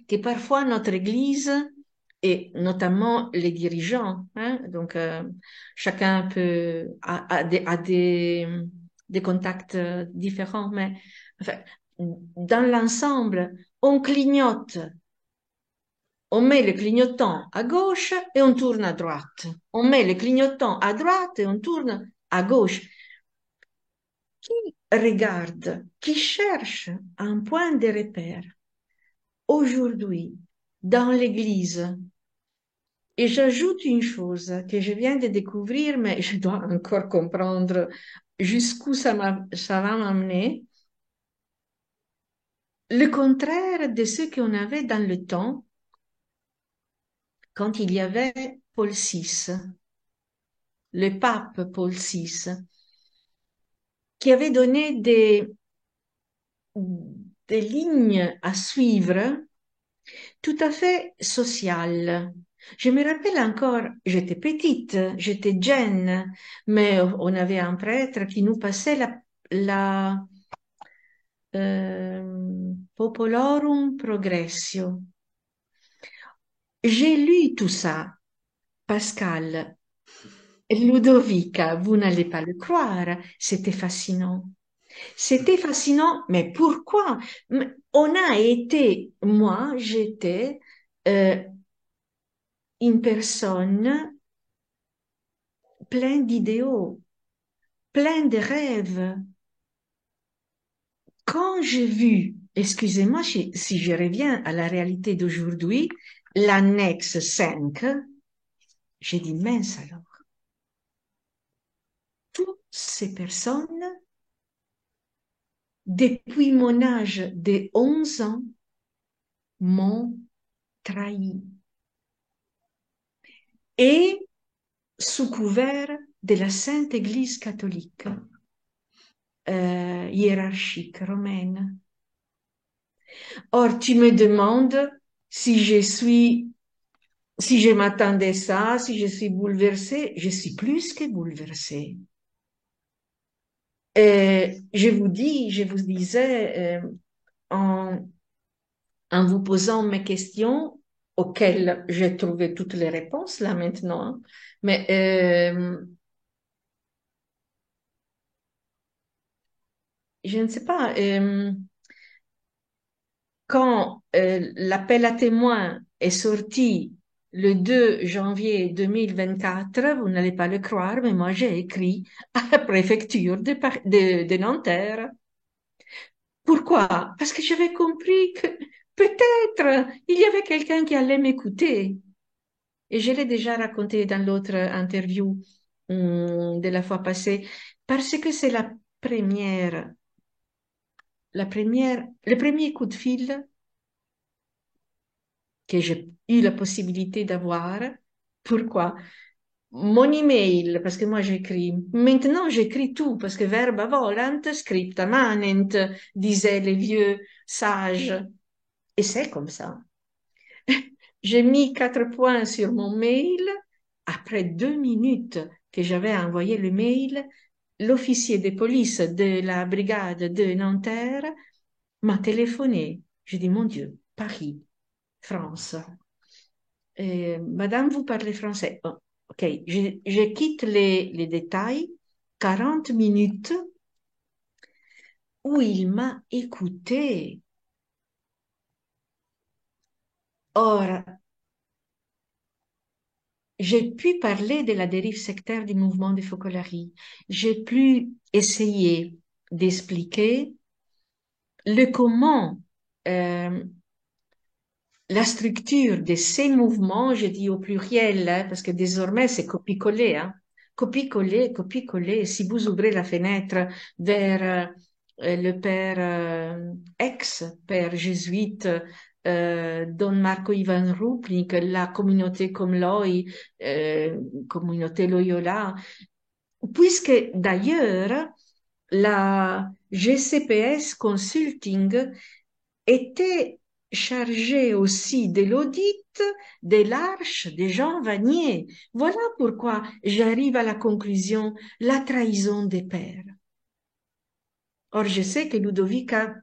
que parfois notre Église, et notamment les dirigeants, hein, donc chacun a des contacts différents, mais enfin, dans l'ensemble, on clignote, on met le clignotant à gauche et on tourne à droite. On met le clignotant à droite et on tourne à gauche. Qui regarde, qui cherche un point de repère aujourd'hui dans l'Église. Et j'ajoute une chose que je viens de découvrir, mais je dois encore comprendre jusqu'où ça va m'amener. Le contraire de ce qu'on avait dans le temps quand il y avait Paul VI, le pape Paul VI, qui avait donné des lignes à suivre tout à fait sociales. Je me rappelle encore, j'étais petite, j'étais jeune, mais on avait un prêtre qui nous passait la Popolorum Progressio. J'ai lu tout ça, Pascal, Ludovica, vous n'allez pas le croire, c'était fascinant. C'était fascinant, mais pourquoi? On a été, moi, j'étais une personne pleine d'idéaux, pleine de rêves. Quand j'ai vu, excusez-moi si je reviens à la réalité d'aujourd'hui, l'annexe 5, j'ai dit, mince alors, toutes ces personnes, depuis mon âge de 11 ans, m'ont trahi. Et sous couvert de la Sainte Église catholique, hiérarchique romaine. Or, tu me demandes si si je m'attendais à ça, si je suis bouleversée, je suis plus que bouleversée. Je vous disais, en vous posant mes questions, auxquelles j'ai trouvé toutes les réponses là maintenant, hein, mais je ne sais pas, quand l'appel à témoins est sorti le 2 janvier 2024, vous n'allez pas le croire, mais moi j'ai écrit à la préfecture de Nanterre. Pourquoi? Parce que j'avais compris que peut-être il y avait quelqu'un qui allait m'écouter. Et je l'ai déjà raconté dans l'autre interview de la fois passée, parce que c'est le premier coup de fil que j'ai eu la possibilité d'avoir. Pourquoi? Mon email, parce que moi j'écris. Maintenant j'écris tout, parce que verba volant, scripta manent, disaient les vieux sages. Et c'est comme ça. J'ai mis 4 points sur mon mail. Après 2 minutes, que j'avais envoyé le mail, l'officier de police de la brigade de Nanterre m'a téléphoné. J'ai dit, mon Dieu, Paris, France. Madame, vous parlez français. Oh, ok, je quitte les détails. 40 minutes où il m'a écouté. Or, j'ai pu parler de la dérive sectaire du mouvement de Focolari. J'ai pu essayer d'expliquer le comment euh, la structure de ces mouvements, je dis au pluriel, hein, parce que désormais c'est copie-coller, hein. Copie-coller, copie-coller. Si vous ouvrez la fenêtre vers le père ex-père jésuite Don Marco Ivan Rupnik, la communauté comme Loi, communauté Loyola, puisque d'ailleurs la GCPS Consulting était chargé aussi de l'audit de l'Arche de Jean Vanier. Voilà pourquoi j'arrive à la conclusion, la trahison des pères. Or, je sais que Ludovica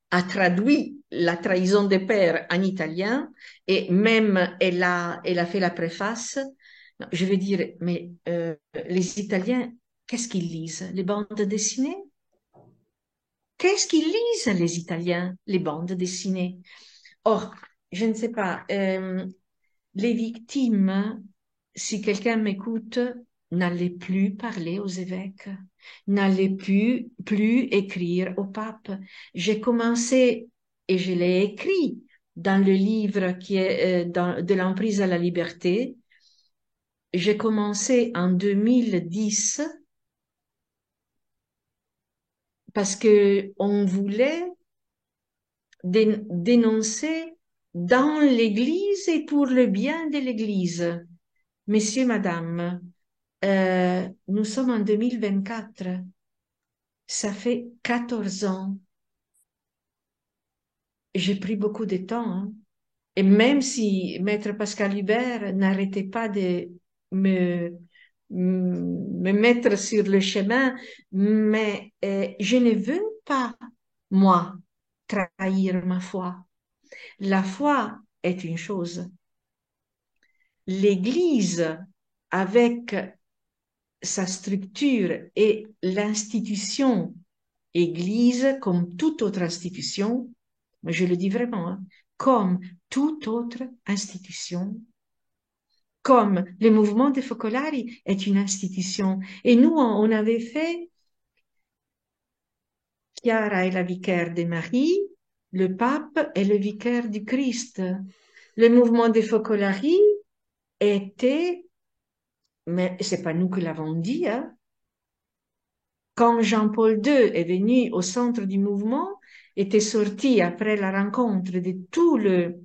a traduit la trahison des pères en italien et même elle a fait la préface. Non, je vais dire, mais les Italiens, qu'est-ce qu'ils lisent? Les bandes dessinées? Qu'est-ce qu'ils lisent, les Italiens? Les bandes dessinées. Or, je ne sais pas, les victimes, si quelqu'un m'écoute, n'allez plus parler aux évêques, n'allez plus écrire au pape. J'ai commencé, et je l'ai écrit dans le livre qui est de l'emprise à la liberté, j'ai commencé en 2010 parce que on voulait dénoncer dans l'Église et pour le bien de l'Église. Messieurs, Madame, nous sommes en 2024. Ça fait 14 ans. J'ai pris beaucoup de temps, hein. Et même si Maître Pascal Hubert n'arrêtait pas de me, me mettre sur le chemin, mais je ne veux pas, moi, trahir ma foi. La foi est une chose. L'Église, avec sa structure et l'institution Église, comme toute autre institution, mais je le dis vraiment, hein, comme toute autre institution, comme le mouvement des Focolari est une institution. Et nous, on avait fait, Chiara est la vicaire de Marie, le pape est le vicaire du Christ. Le mouvement des Focolari était, mais c'est pas nous qui l'avons dit, hein. Quand Jean-Paul II est venu au centre du mouvement, était sorti après la rencontre de tout le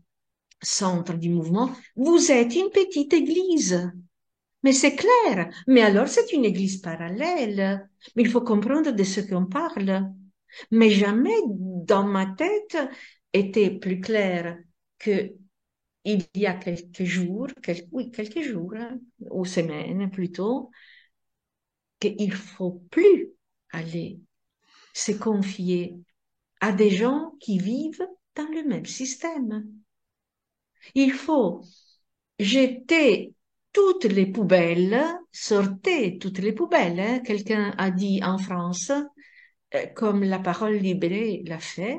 centre du mouvement, vous êtes une petite église. Mais c'est clair, mais alors c'est une église parallèle. Mais il faut comprendre de ce qu'on parle. Mais jamais dans ma tête était plus clair que il y a quelques jours, oui, quelques jours, hein, ou semaines plutôt, qu'il faut plus aller se confier à des gens qui vivent dans le même système. Il faut jeter toutes les poubelles, sortez toutes les poubelles, hein, quelqu'un a dit en France, comme la parole libérée l'a fait,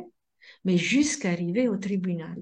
mais jusqu'à arriver au tribunal.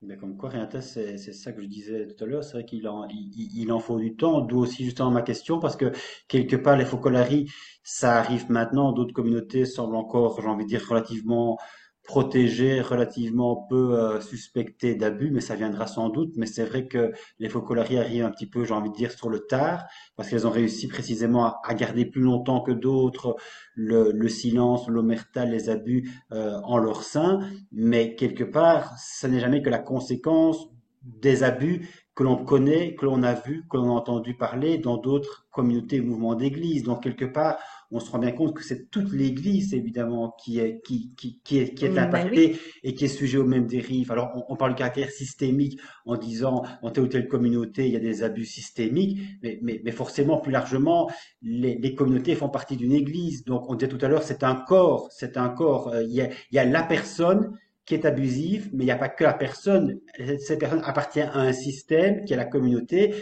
Mais comme quoi, Renata, c'est ça que je disais tout à l'heure, c'est vrai il en faut du temps, d'où aussi justement ma question, parce que quelque part, les Focolari, ça arrive maintenant, d'autres communautés semblent encore, j'ai envie de dire, relativement protégées, relativement peu suspectées d'abus, mais ça viendra sans doute, mais c'est vrai que les Focolari arrivent un petit peu, j'ai envie de dire, sur le tard, parce qu'elles ont réussi précisément à garder plus longtemps que d'autres le silence, l'omerta, les abus en leur sein, mais quelque part, ce n'est jamais que la conséquence des abus que l'on connaît, que l'on a vu, que l'on a entendu parler dans d'autres communautés ou mouvements d'église. Donc, quelque part, on se rend bien compte que c'est toute l'Église, évidemment, qui est Ben oui. impactée et qui est sujet aux mêmes dérives. Alors, on parle du caractère systémique en disant, dans telle ou telle communauté, il y a des abus systémiques, mais forcément, plus largement, les communautés font partie d'une Église. Donc, on disait tout à l'heure, c'est un corps, c'est un corps. Il y a la personne qui est abusive, mais il n'y a pas que la personne. Cette personne appartient à un système qui est la communauté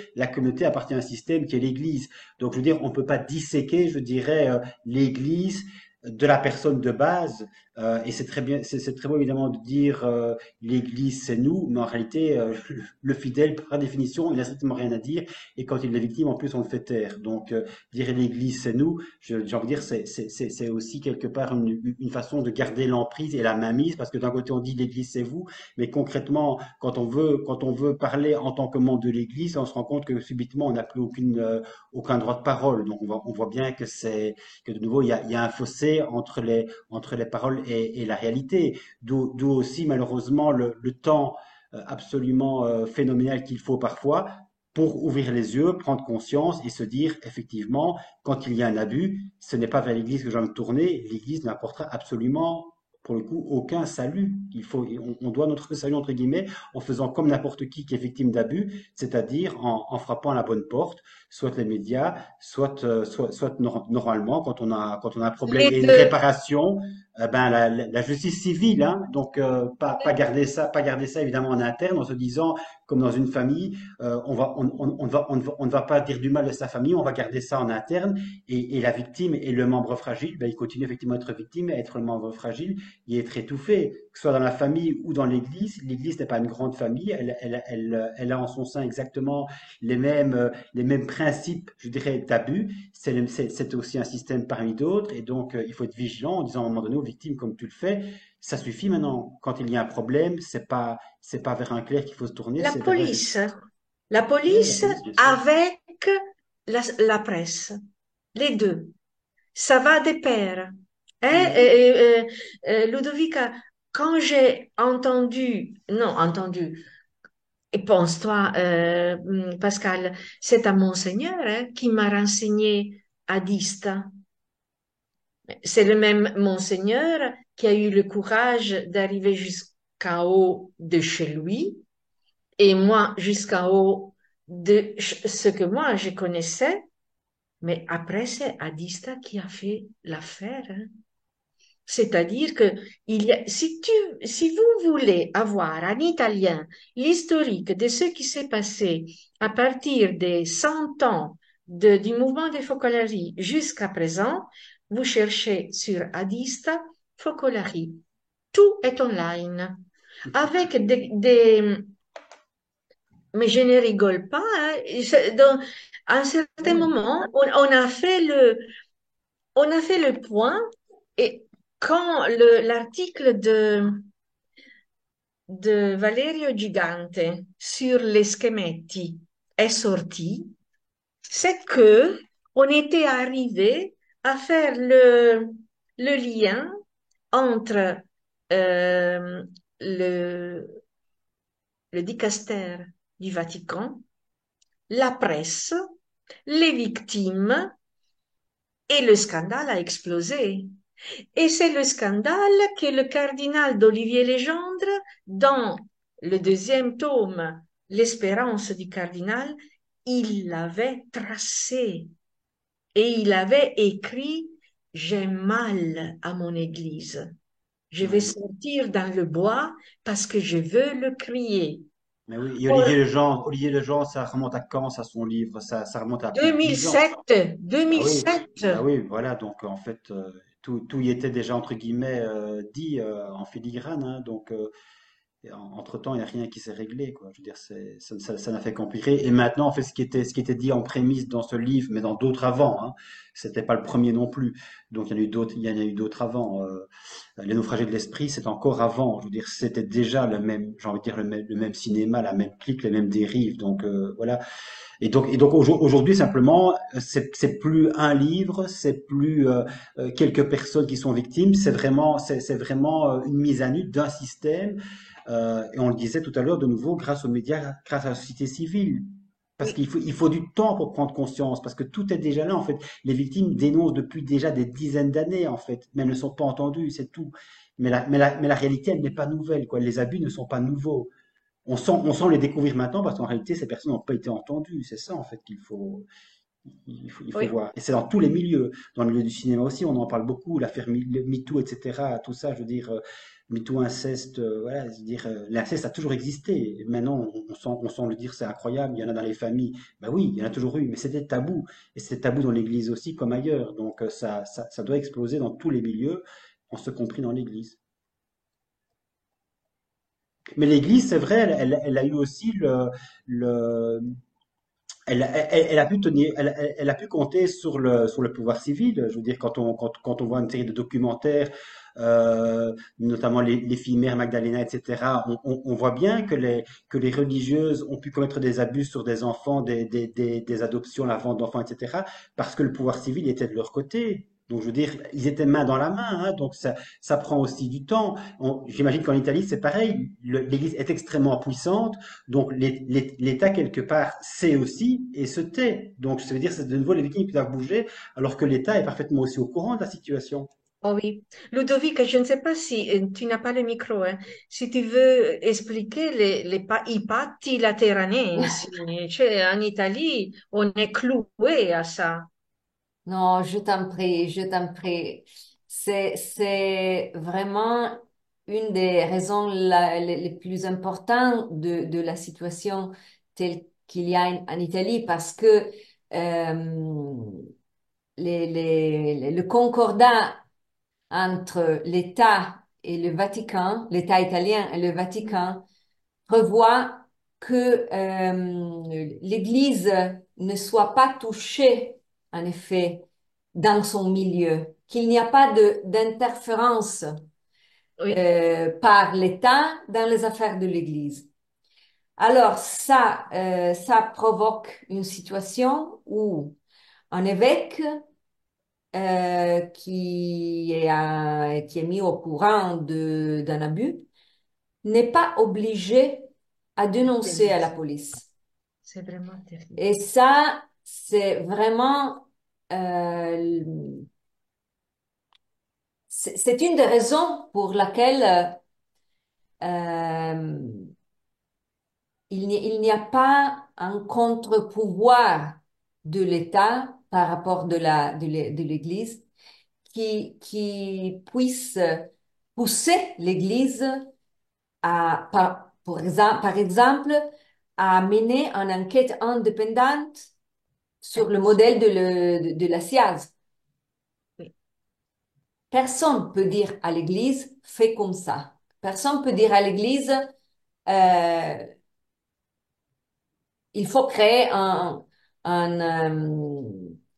appartient à un système qui est l'Église. Donc, je veux dire, on ne peut pas disséquer, je dirais, l'Église de la personne de base. Et c'est très bien, c'est très beau évidemment de dire l'Église c'est nous, mais en réalité, le fidèle, par définition, il n'a strictement rien à dire. Et quand il est victime, en plus, on le fait taire. Donc, dire l'Église c'est nous, j'ai envie de dire, c'est aussi quelque part une façon de garder l'emprise et la mainmise, parce que d'un côté on dit l'Église c'est vous, mais concrètement, quand on veut parler en tant que membre de l'Église, on se rend compte que subitement on n'a plus aucun droit de parole. Donc on voit bien que de nouveau il y a un fossé entre les paroles et la réalité. D'où aussi malheureusement le temps absolument phénoménal qu'il faut parfois pour ouvrir les yeux, prendre conscience et se dire effectivement, quand il y a un abus, ce n'est pas vers l'Église que je vais me tourner. L'Église n'apportera absolument, pour le coup, aucun salut. On doit notre salut entre guillemets en faisant comme n'importe qui est victime d'abus, c'est-à-dire en frappant à la bonne porte, soit les médias, soit normalement quand on a un problème Les et une deux. réparation, ben la justice civile, hein, donc pas garder ça évidemment en interne en se disant comme dans une famille, on ne va pas dire du mal de sa famille, on va garder ça en interne et la victime et le membre fragile, ben, il continue effectivement à être victime, à être le membre fragile et être étouffé, que ce soit dans la famille ou dans l'Église. L'Église n'est pas une grande famille, elle a en son sein exactement les mêmes principes, je dirais, d'abus. C'est aussi un système parmi d'autres et donc il faut être vigilant en disant à un moment donné aux victimes comme tu le fais, ça suffit maintenant. Quand il y a un problème, c'est pas vers un clerc qu'il faut se tourner, La c'est vers la police. justice. La Oui, la police police, bien sûr. avec la presse. Les deux. Ça va de pair. Hein? Mhm. Ludovica, quand j'ai entendu, non, entendu, et pense-toi, Pascal, c'est un monseigneur hein, qui m'a renseigné à Dista. C'est le même monseigneur qui a eu le courage d'arriver jusqu'en haut de chez lui et moi jusqu'en haut de ce que moi je connaissais. Mais après, c'est Adista qui a fait l'affaire. Hein. C'est-à-dire que si vous voulez avoir en italien l'historique de ce qui s'est passé à partir des 100 ans du mouvement des Focolari jusqu'à présent, vous cherchez sur Adista Focolari. Tout est online. Avec mais je ne rigole pas. Hein. À un certain Ouais. moment, on a fait le point et quand l'article de Valerio Gigante sur les schemetti est sorti, c'est que on était arrivé à faire le lien entre euh, le, le dicaster du Vatican, la presse, les victimes et le scandale a explosé. Et c'est le scandale que le cardinal d'Olivier Legendre, dans le deuxième tome, L'espérance du cardinal, il l'avait tracé et il avait écrit, j'ai mal à mon église. Je vais Ouais. sortir dans le bois parce que je veux le crier. Mais oui, et Or, Olivier Lejean, ça remonte à quand, ça, son livre? Ça remonte à plus de 10 ans. 2007, Bah oui, 2007. bah oui, voilà. Donc en fait, tout y était déjà entre guillemets dit en filigrane. Hein, donc et entre-temps, il n'y a rien qui s'est réglé, quoi. Je veux dire, ça n'a fait qu'empirer. Et maintenant, en fait, ce qui était dit en prémisse dans ce livre, mais dans d'autres avant, hein, c'était pas le premier non plus. Donc, il y en a eu d'autres avant. Les naufragés de l'esprit, c'est encore avant. Je veux dire, c'était déjà le même, j'ai envie de dire, le même cinéma, la même clique, les mêmes dérives. Donc, voilà. Et donc aujourd'hui, simplement, c'est plus un livre, c'est plus quelques personnes qui sont victimes, c'est vraiment une mise à nu d'un système et on le disait tout à l'heure de nouveau, grâce aux médias, grâce à la société civile. Parce oui, il faut du temps pour prendre conscience, parce que tout est déjà là, en fait. Les victimes dénoncent depuis déjà des dizaines d'années, en fait, mais elles ne sont pas entendues, c'est tout. Mais la réalité, elle n'est pas nouvelle, quoi. Les abus ne sont pas nouveaux. On sent les découvrir maintenant parce qu'en réalité, ces personnes n'ont pas été entendues. C'est ça, en fait, il faut oui. voir. Et c'est dans tous les milieux. Dans le milieu du cinéma aussi, on en parle beaucoup, l'affaire MeToo, etc. Tout ça, je veux dire, MeToo, inceste, voilà, je veux dire, l'inceste a toujours existé. Maintenant, on sent le dire, c'est incroyable, il y en a dans les familles. Ben oui, il y en a toujours eu, mais c'était tabou. Et c'était tabou dans l'église aussi, comme ailleurs. Donc, ça doit exploser dans tous les milieux, en ce compris dans l'église. Mais l'église, c'est vrai, elle a eu aussi le, elle a pu tenir, elle a pu compter sur le pouvoir civil. Je veux dire, quand on voit une série de documentaires, notamment les filles mères Magdalena, etc., on voit bien que les religieuses ont pu commettre des abus sur des enfants, des adoptions, la vente d'enfants, etc., parce que le pouvoir civil était de leur côté. Donc, je veux dire, ils étaient main dans la main, hein, donc ça prend aussi du temps. J'imagine qu'en Italie, c'est pareil. L'Église est extrêmement puissante. Donc l'État, quelque part, sait aussi et se tait. Donc ça veut dire que c'est de nouveau les victimes qui doivent bouger, alors que l'État est parfaitement aussi au courant de la situation. Oh oui. Ludovic, je ne sais pas si tu n'as pas le micro, hein. Si tu veux expliquer i patti lateranensi, cioè en Italie, on est cloué à ça. Non, je t'en prie, je t'en prie. C'est vraiment une des raisons les plus importantes de la situation telle qu'il y a en Italie parce que le concordat entre l'État et le Vatican, l'État italien et le Vatican, prévoit que l'Église ne soit pas touchée, en effet, dans son milieu, qu'il n'y a pas d'interférence Oui, par l'État dans les affaires de l'Église. Alors ça provoque une situation où un évêque qui est mis au courant d'un abus n'est pas obligé à dénoncer à la dénoncer. police. C'est vraiment terrible. Et ça, c'est vraiment, euh, c'est une des raisons pour laquelle euh, il n'y a pas un contre-pouvoir de l'État par rapport de l'Église qui puisse pousser l'Église par exemple, à mener une enquête indépendante sur le Exact. modèle de la SIAZ. Oui. Personne peut dire à l'Église, fais comme ça. Personne peut dire à l'Église, euh, il faut créer un,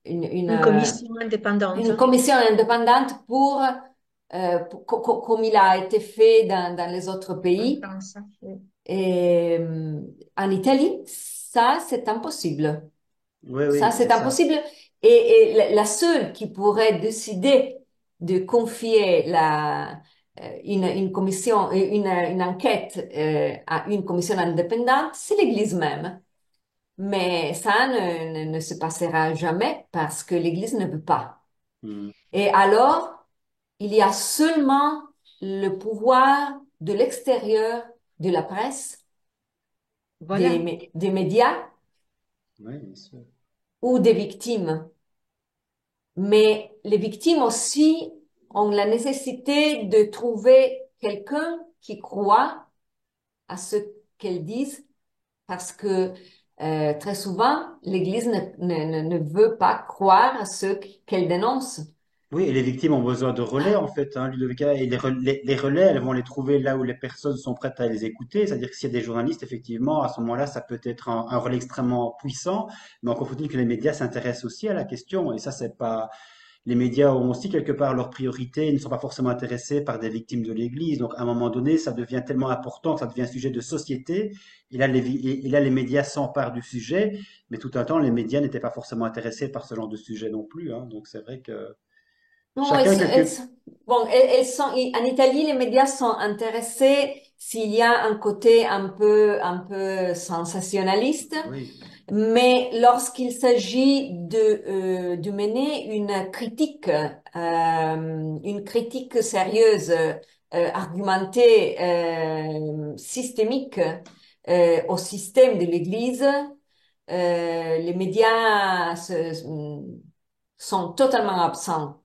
Une commission indépendante une commission indépendante comme il a été fait dans les autres en pays. France. Oui. Et en Italie, ça, c'est impossible. Oui, Ça, oui, c'est c'est ça. impossible. Et la seule qui pourrait décider de confier une commission, une enquête à une commission indépendante, c'est l'Église même. Mais ça ne se passera jamais parce que l'Église ne veut pas. Hmm. Et alors, il y a seulement le pouvoir de l'extérieur de la presse, Voilà. des médias Oui, bien sûr. ou des victimes. Mais les victimes aussi ont la nécessité de trouver quelqu'un qui croit à ce qu'elles disent parce que très souvent, l'Église ne veut pas croire à ce qu'elle dénonce. Oui, et les victimes ont besoin de relais, en fait, hein, Ludovica, et les relais, elles vont les trouver là où les personnes sont prêtes à les écouter. C'est-à-dire que s'il y a des journalistes, effectivement, à ce moment-là, ça peut être un relais extrêmement puissant, mais encore faut-il que les médias s'intéressent aussi à la question, et ça, c'est pas, les médias ont aussi quelque part leurs priorités, ils ne sont pas forcément intéressés par des victimes de l'Église. Donc, à un moment donné, ça devient tellement important que ça devient un sujet de société. Et là, les médias s'emparent du sujet, mais tout un temps, les médias n'étaient pas forcément intéressés par ce genre de sujet non plus, hein. Donc, c'est vrai que Non, chacun quelque... bon, en Italie, les médias sont intéressés s'il y a un côté un peu sensationnaliste, Oui. mais lorsqu'il s'agit de mener une critique sérieuse, argumentée, systémique, au système de l'Église, les médias sont totalement absents.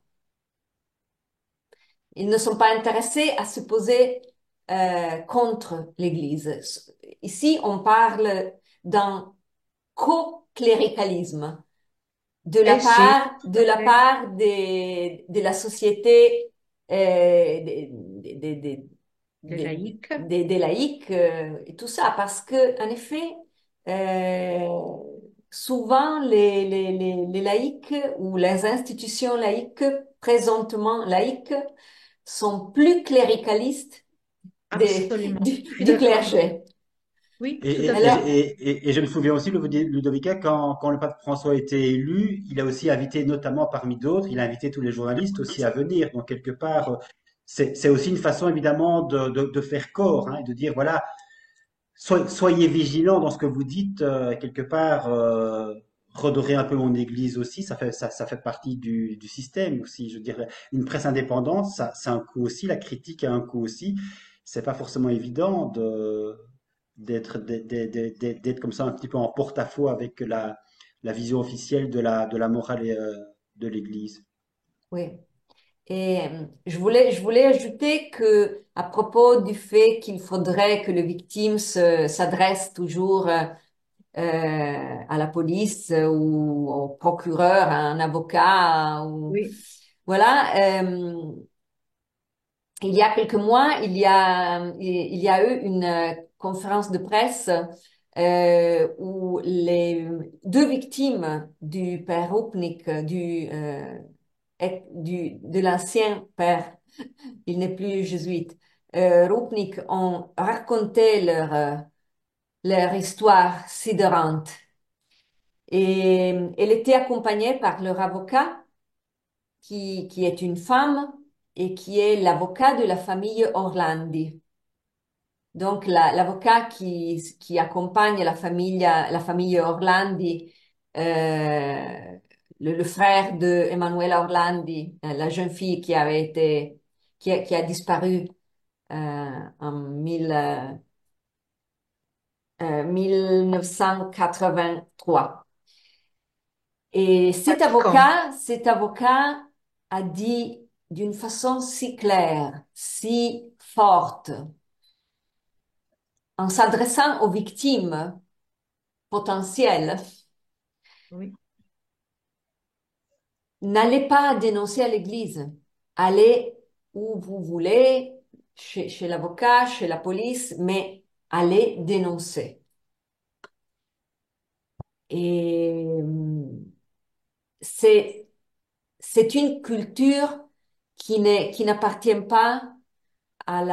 Ils ne sont pas intéressés à se poser contre l'Église. Ici, on parle d'un co-cléricalisme Eh sì, de la eh, part de la société le laïque. des laïcs et tout ça, parce que en effet, euh, souvent les laïcs ou les institutions laïques, présentement laïques, sont plus cléricalistes Absolument. Je suis du d'accord. clergé. Oui, Et, tout à et, Alors, fait. et je me souviens aussi, Ludovica, quand le pape François a été élu, il a aussi invité, notamment parmi d'autres, il a invité tous les journalistes aussi à venir. Donc, quelque part, c'est aussi une façon, évidemment, de faire corps, hein, et de dire, voilà, soyez vigilants dans ce que vous dites, quelque part, redorer un peu mon église aussi, ça fait partie du système aussi. Je veux dire, une presse indépendante, ça, c'est un coût aussi, la critique a un coût aussi. C'est pas forcément évident d'être comme ça un petit peu en porte-à-faux avec la vision officielle de la morale de l'église. oui. Et je voulais ajouter que à propos du fait qu'il faudrait que les victimes s'adressent toujours à la police ou au procureur, à un avocat, ou Oui, voilà. Il y a quelques mois, il y a eu une conférence de presse où les deux victimes du père Rupnik, de l'ancien père, il n'est plus jésuite, Rupnik, ont raconté leur histoire sidérante. Et elle était accompagnée par leur avocat, qui est une femme et qui est l'avocat de la famille Orlandi. Donc, l'avocat qui accompagne la famille Orlandi, euh, le frère de Emanuela Orlandi, la jeune fille qui a disparu en 1983. Et pratiquant. cet avocat a dit d'une façon si claire, si forte, en s'adressant aux victimes potentielles, Oui. n'allez pas dénoncer à l'église. Allez où vous voulez, chez l'avocat, chez la police, mais allez dénoncer. Et c'est, c'est une culture qui n'appartient pas à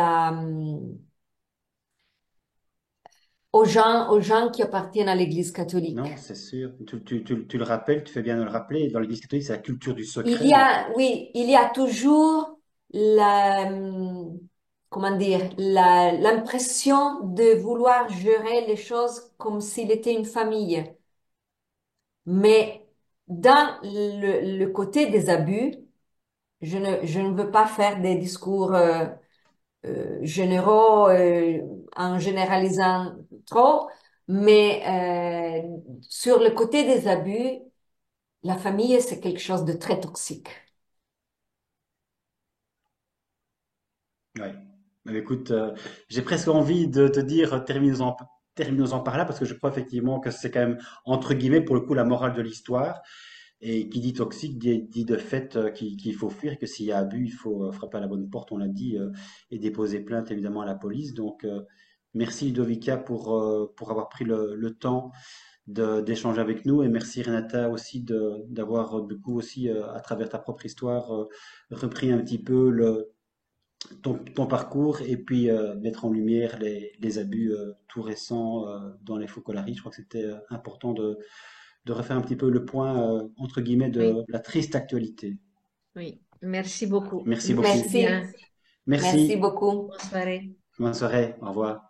aux gens qui appartiennent à l'Église catholique. Non, c'est sûr. Tu le rappelles, tu fais bien de le rappeler. Dans l'Église catholique, c'est la culture du Il secret, y en fait. a, oui, il y a toujours comment dire, l'impression de vouloir gérer les choses comme s'il était une famille. Mais dans le côté des abus, je ne veux pas faire des discours généraux en généralisant trop, mais sur le côté des abus, la famille, c'est quelque chose de très toxique. Ouais. Mais écoute, j'ai presque envie de te dire, terminons-en par là, parce que je crois effectivement que c'est quand même, entre guillemets, pour le coup, la morale de l'histoire. Et qui dit toxique dit de fait qu'il faut fuir, que s'il y a abus, il faut frapper à la bonne porte, on l'a dit, et déposer plainte évidemment à la police. Donc, merci Ludovica pour avoir pris le temps d'échanger avec nous, et merci Renata aussi d'avoir du coup aussi, à travers ta propre histoire, repris un petit peu ton parcours, et puis mettre en lumière les abus tout récents dans les Focolari. Je crois que c'était important de refaire un petit peu le point, entre guillemets, Oui, de la triste actualité. oui. Merci beaucoup. Merci Merci beaucoup. Merci, bien. merci Merci. beaucoup. Bonne soirée. Bonne soirée. Au revoir.